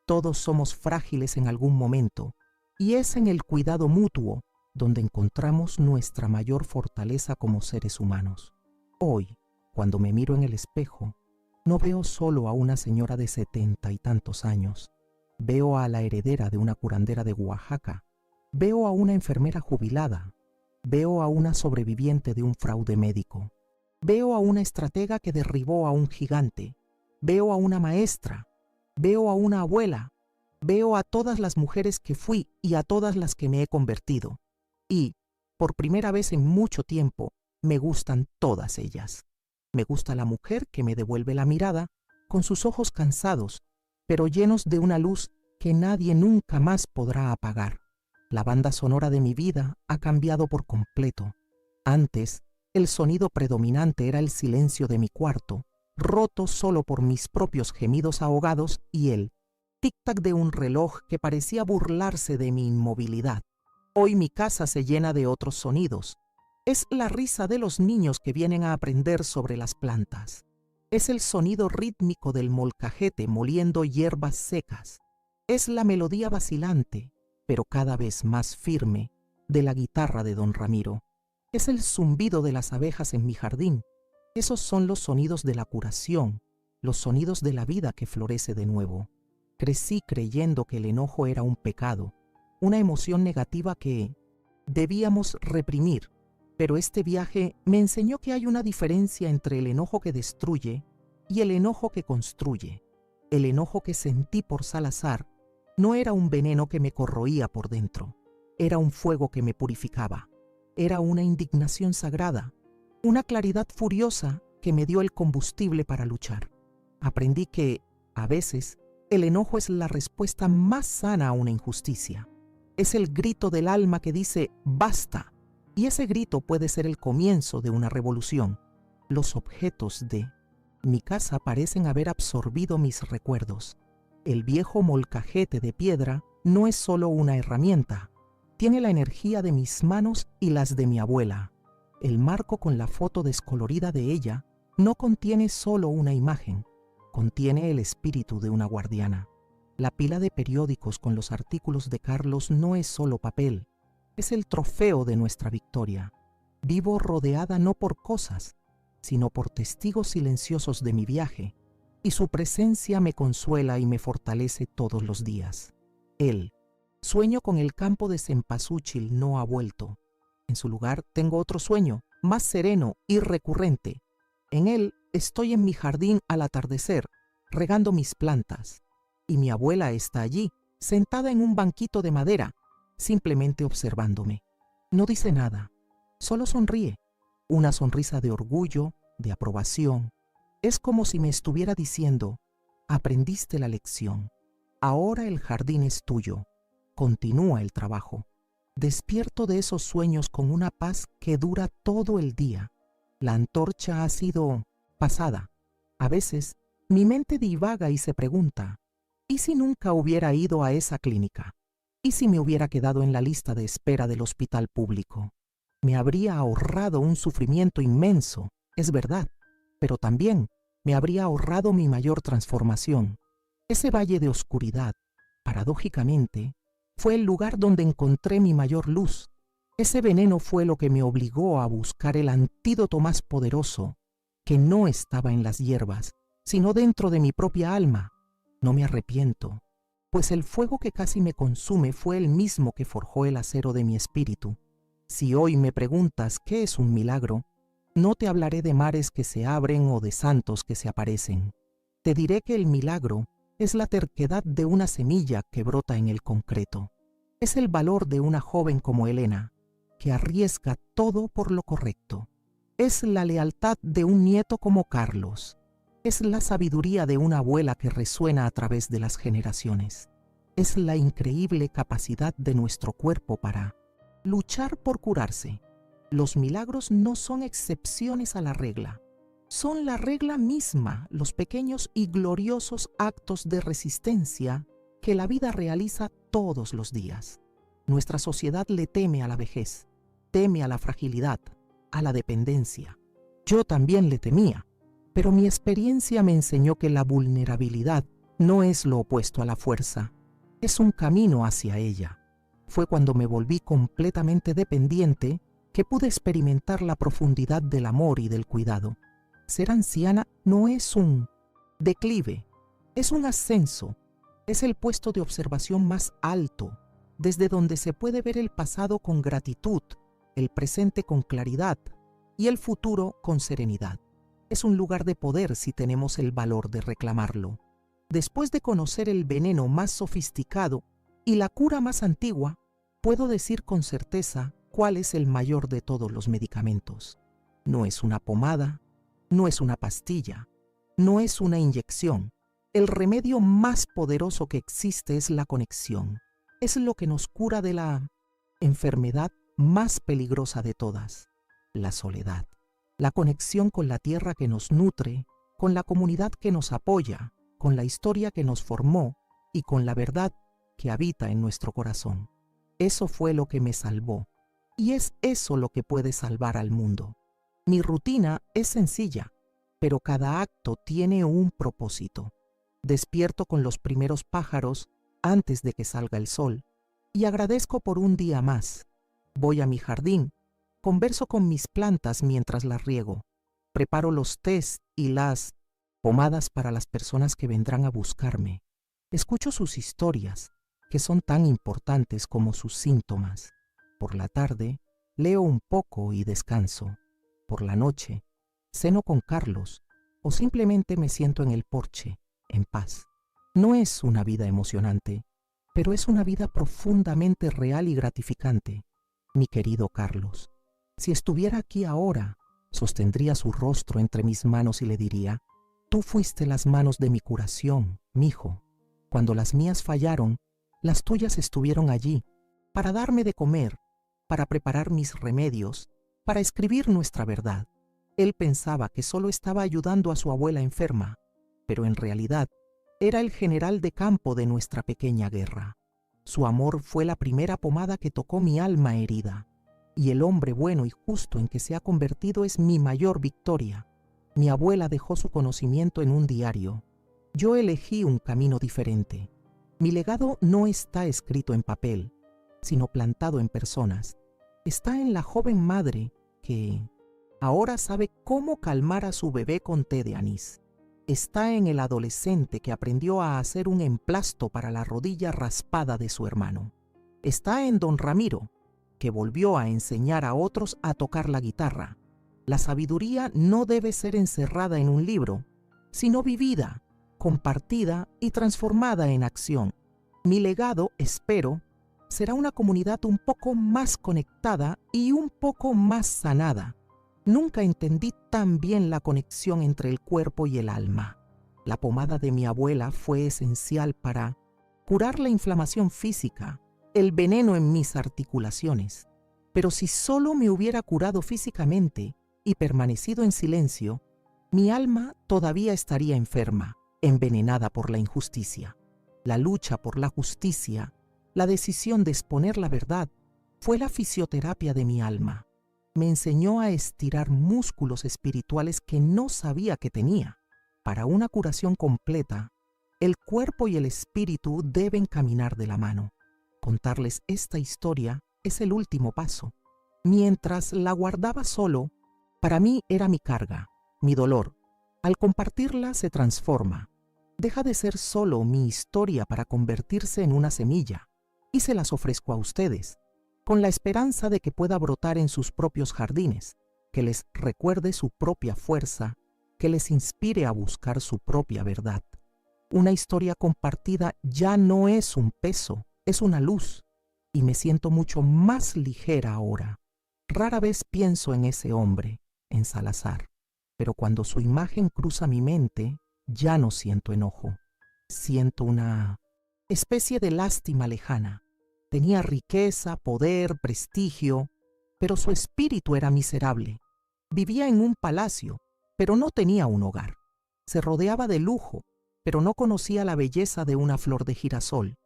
Todos somos frágiles en algún momento y es en el cuidado mutuo donde encontramos nuestra mayor fortaleza como seres humanos. Hoy, cuando me miro en el espejo, no veo solo a una señora de 70 y tantos años. Veo a la heredera de una curandera de Oaxaca. Veo a una enfermera jubilada. Veo a una sobreviviente de un fraude médico. Veo a una estratega que derribó a un gigante. Veo a una maestra. Veo a una abuela. Veo a todas las mujeres que fui y a todas las que me he convertido. Y, por primera vez en mucho tiempo, me gustan todas ellas. Me gusta la mujer que me devuelve la mirada con sus ojos cansados, pero llenos de una luz que nadie nunca más podrá apagar. La banda sonora de mi vida ha cambiado por completo. Antes, el sonido predominante era el silencio de mi cuarto, roto solo por mis propios gemidos ahogados y el tic-tac de un reloj que parecía burlarse de mi inmovilidad. Hoy mi casa se llena de otros sonidos. Es la risa de los niños que vienen a aprender sobre las plantas. Es el sonido rítmico del molcajete moliendo hierbas secas. Es la melodía vacilante, pero cada vez más firme, de la guitarra de don Ramiro. Es el zumbido de las abejas en mi jardín. Esos son los sonidos de la curación, los sonidos de la vida que florece de nuevo. Crecí creyendo que el enojo era un pecado, una emoción negativa que debíamos reprimir, pero este viaje me enseñó que hay una diferencia entre el enojo que destruye y el enojo que construye. El enojo que sentí por Salazar no era un veneno que me corroía por dentro, era un fuego que me purificaba, era una indignación sagrada, una claridad furiosa que me dio el combustible para luchar. Aprendí que, a veces, el enojo es la respuesta más sana a una injusticia. Es el grito del alma que dice ¡basta! Y ese grito puede ser el comienzo de una revolución. Los objetos de mi casa parecen haber absorbido mis recuerdos. El viejo molcajete de piedra no es solo una herramienta, tiene la energía de mis manos y las de mi abuela. El marco con la foto descolorida de ella no contiene solo una imagen, contiene el espíritu de una guardiana. La pila de periódicos con los artículos de Carlos no es solo papel, es el trofeo de nuestra victoria. Vivo rodeada no por cosas, sino por testigos silenciosos de mi viaje, y su presencia me consuela y me fortalece todos los días. Él, sueño con el campo de cempasúchil, no ha vuelto. En su lugar tengo otro sueño, más sereno y recurrente. En él estoy en mi jardín al atardecer, regando mis plantas, y mi abuela está allí, sentada en un banquito de madera, simplemente observándome. No dice nada, solo sonríe, una sonrisa de orgullo, de aprobación. Es como si me estuviera diciendo, aprendiste la lección, ahora el jardín es tuyo, continúa el trabajo. Despierto de esos sueños con una paz que dura todo el día. La antorcha ha sido pasada. A veces, mi mente divaga y se pregunta, ¿y si nunca hubiera ido a esa clínica? ¿Y si me hubiera quedado en la lista de espera del hospital público? Me habría ahorrado un sufrimiento inmenso, es verdad, pero también me habría ahorrado mi mayor transformación. Ese valle de oscuridad, paradójicamente, fue el lugar donde encontré mi mayor luz. Ese veneno fue lo que me obligó a buscar el antídoto más poderoso, que no estaba en las hierbas, sino dentro de mi propia alma. No me arrepiento, pues el fuego que casi me consume fue el mismo que forjó el acero de mi espíritu. Si hoy me preguntas qué es un milagro, no te hablaré de mares que se abren o de santos que se aparecen. Te diré que el milagro es la terquedad de una semilla que brota en el concreto. Es el valor de una joven como Elena, que arriesga todo por lo correcto. Es la lealtad de un nieto como Carlos. Es la sabiduría de una abuela que resuena a través de las generaciones. Es la increíble capacidad de nuestro cuerpo para luchar por curarse. Los milagros no son excepciones a la regla. Son la regla misma, los pequeños y gloriosos actos de resistencia que la vida realiza todos los días. Nuestra sociedad le teme a la vejez, teme a la fragilidad, a la dependencia. Yo también le temía, pero mi experiencia me enseñó que la vulnerabilidad no es lo opuesto a la fuerza, es un camino hacia ella. Fue cuando me volví completamente dependiente que pude experimentar la profundidad del amor y del cuidado. Ser anciana no es un declive, es un ascenso, es el puesto de observación más alto, desde donde se puede ver el pasado con gratitud, el presente con claridad y el futuro con serenidad. Es un lugar de poder si tenemos el valor de reclamarlo. Después de conocer el veneno más sofisticado y la cura más antigua, puedo decir con certeza cuál es el mayor de todos los medicamentos. No es una pomada, no es una pastilla, no es una inyección, El remedio más poderoso que existe es la conexión. Es lo que nos cura de la enfermedad más peligrosa de todas, la soledad. La conexión con la tierra que nos nutre, con la comunidad que nos apoya, con la historia que nos formó y con la verdad que habita en nuestro corazón. Eso fue lo que me salvó, y es eso lo que puede salvar al mundo. Mi rutina es sencilla, pero cada acto tiene un propósito. Despierto con los primeros pájaros antes de que salga el sol, y agradezco por un día más. Voy a mi jardín, converso con mis plantas mientras las riego, preparo los tés y las pomadas para las personas que vendrán a buscarme. Escucho sus historias, que son tan importantes como sus síntomas. Por la tarde, leo un poco y descanso. Por la noche, ceno con Carlos o simplemente me siento en el porche, en paz. No es una vida emocionante, pero es una vida profundamente real y gratificante. Mi querido Carlos, si estuviera aquí ahora, sostendría su rostro entre mis manos y le diría: tú fuiste las manos de mi curación, mijo. Cuando las mías fallaron, las tuyas estuvieron allí, para darme de comer, para preparar mis remedios, para escribir nuestra verdad. Él pensaba que solo estaba ayudando a su abuela enferma, pero en realidad era el general de campo de nuestra pequeña guerra. Su amor fue la primera pomada que tocó mi alma herida, y el hombre bueno y justo en que se ha convertido es mi mayor victoria. Mi abuela dejó su conocimiento en un diario. Yo elegí un camino diferente. Mi legado no está escrito en papel, sino plantado en personas. Está en la joven madre que ahora sabe cómo calmar a su bebé con té de anís. Está en el adolescente que aprendió a hacer un emplasto para la rodilla raspada de su hermano. Está en don Ramiro, que volvió a enseñar a otros a tocar la guitarra. La sabiduría no debe ser encerrada en un libro, sino vivida, compartida y transformada en acción. Mi legado, espero, será una comunidad un poco más conectada y un poco más sanada. Nunca entendí tan bien la conexión entre el cuerpo y el alma. La pomada de mi abuela fue esencial para curar la inflamación física, el veneno en mis articulaciones. Pero si solo me hubiera curado físicamente y permanecido en silencio, mi alma todavía estaría enferma, envenenada por la injusticia. La lucha por la justicia, la decisión de exponer la verdad, fue la fisioterapia de mi alma. Me enseñó a estirar músculos espirituales que no sabía que tenía. Para una curación completa, el cuerpo y el espíritu deben caminar de la mano. Contarles esta historia es el último paso. Mientras la guardaba solo, para mí era mi carga, mi dolor. Al compartirla se transforma. Deja de ser solo mi historia para convertirse en una semilla, y se las ofrezco a ustedes, con la esperanza de que pueda brotar en sus propios jardines, que les recuerde su propia fuerza, que les inspire a buscar su propia verdad. Una historia compartida ya no es un peso, es una luz, y me siento mucho más ligera ahora. Rara vez pienso en ese hombre, en Salazar, pero cuando su imagen cruza mi mente, ya no siento enojo. Siento una especie de lástima lejana. Tenía riqueza, poder, prestigio, pero su espíritu era miserable. Vivía en un palacio, pero no tenía un hogar. Se rodeaba de lujo, pero no conocía la belleza de una flor de girasol.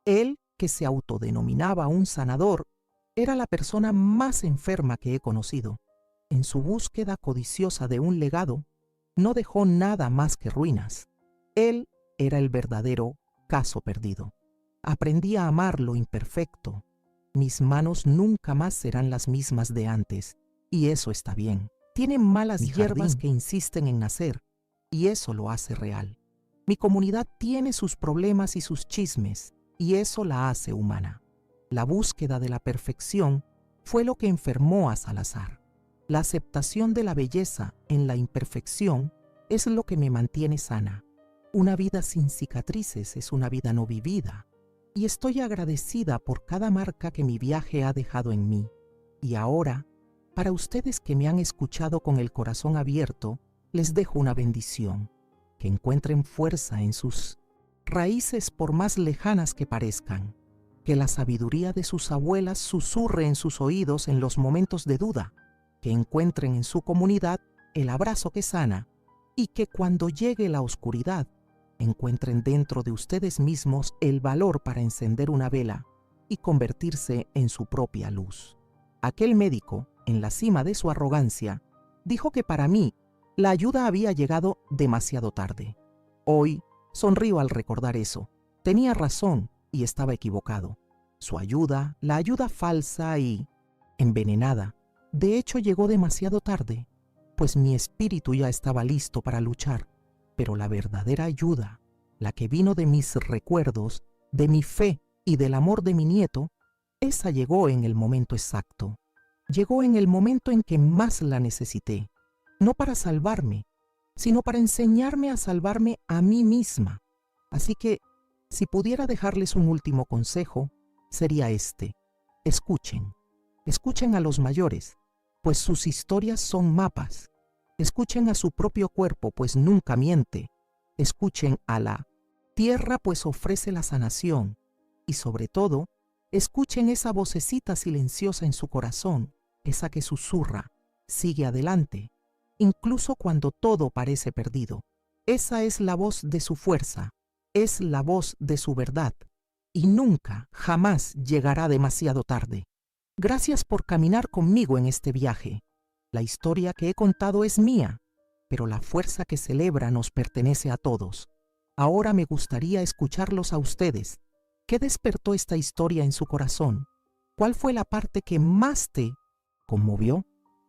Él, que se autodenominaba un sanador, era la persona más enferma que he conocido. En su búsqueda codiciosa de un legado, no dejó nada más que ruinas. Él era el verdadero caso perdido. Aprendí a amar lo imperfecto. Mis manos nunca más serán las mismas de antes, y eso está bien. Tienen malas hierbas que insisten en nacer, y eso lo hace real. Mi comunidad tiene sus problemas y sus chismes, y eso la hace humana. La búsqueda de la perfección fue lo que enfermó a Salazar. La aceptación de la belleza en la imperfección es lo que me mantiene sana. Una vida sin cicatrices es una vida no vivida. Y estoy agradecida por cada marca que mi viaje ha dejado en mí. Y ahora, para ustedes que me han escuchado con el corazón abierto, les dejo una bendición. que encuentren fuerza en sus raíces por más lejanas que parezcan, que la sabiduría de sus abuelas susurre en sus oídos en los momentos de duda, que encuentren en su comunidad el abrazo que sana y que cuando llegue la oscuridad encuentren dentro de ustedes mismos el valor para encender una vela y convertirse en su propia luz. Aquel médico, en la cima de su arrogancia, dijo que para mí la ayuda había llegado demasiado tarde. Hoy sonrío al recordar eso. Tenía razón y estaba equivocado. Su ayuda, la ayuda falsa y envenenada, de hecho llegó demasiado tarde, pues mi espíritu ya estaba listo para luchar. Pero la verdadera ayuda, la que vino de mis recuerdos, de mi fe y del amor de mi nieto, esa llegó en el momento exacto. Llegó en el momento en que más la necesité, no para salvarme, sino para enseñarme a salvarme a mí misma. Así que, si pudiera dejarles un último consejo, sería este: escuchen, escuchen a los mayores, pues sus historias son mapas. Escuchen a su propio cuerpo, pues nunca miente. Escuchen a la tierra, pues ofrece la sanación. Y sobre todo, escuchen esa vocecita silenciosa en su corazón, esa que susurra: sigue adelante, incluso cuando todo parece perdido. Esa es la voz de su fuerza, es la voz de su verdad, y nunca, jamás llegará demasiado tarde. Gracias por caminar conmigo en este viaje. La historia que he contado es mía, pero la fuerza que celebra nos pertenece a todos. Ahora me gustaría escucharlos a ustedes. ¿Qué despertó esta historia en su corazón? ¿Cuál fue la parte que más te conmovió?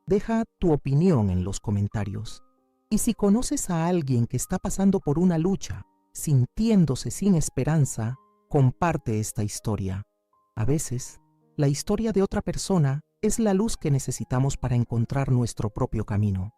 Deja tu opinión en los comentarios. Y si conoces a alguien que está pasando por una lucha, sintiéndose sin esperanza, comparte esta historia. A veces, la historia de otra persona es la luz que necesitamos para encontrar nuestro propio camino.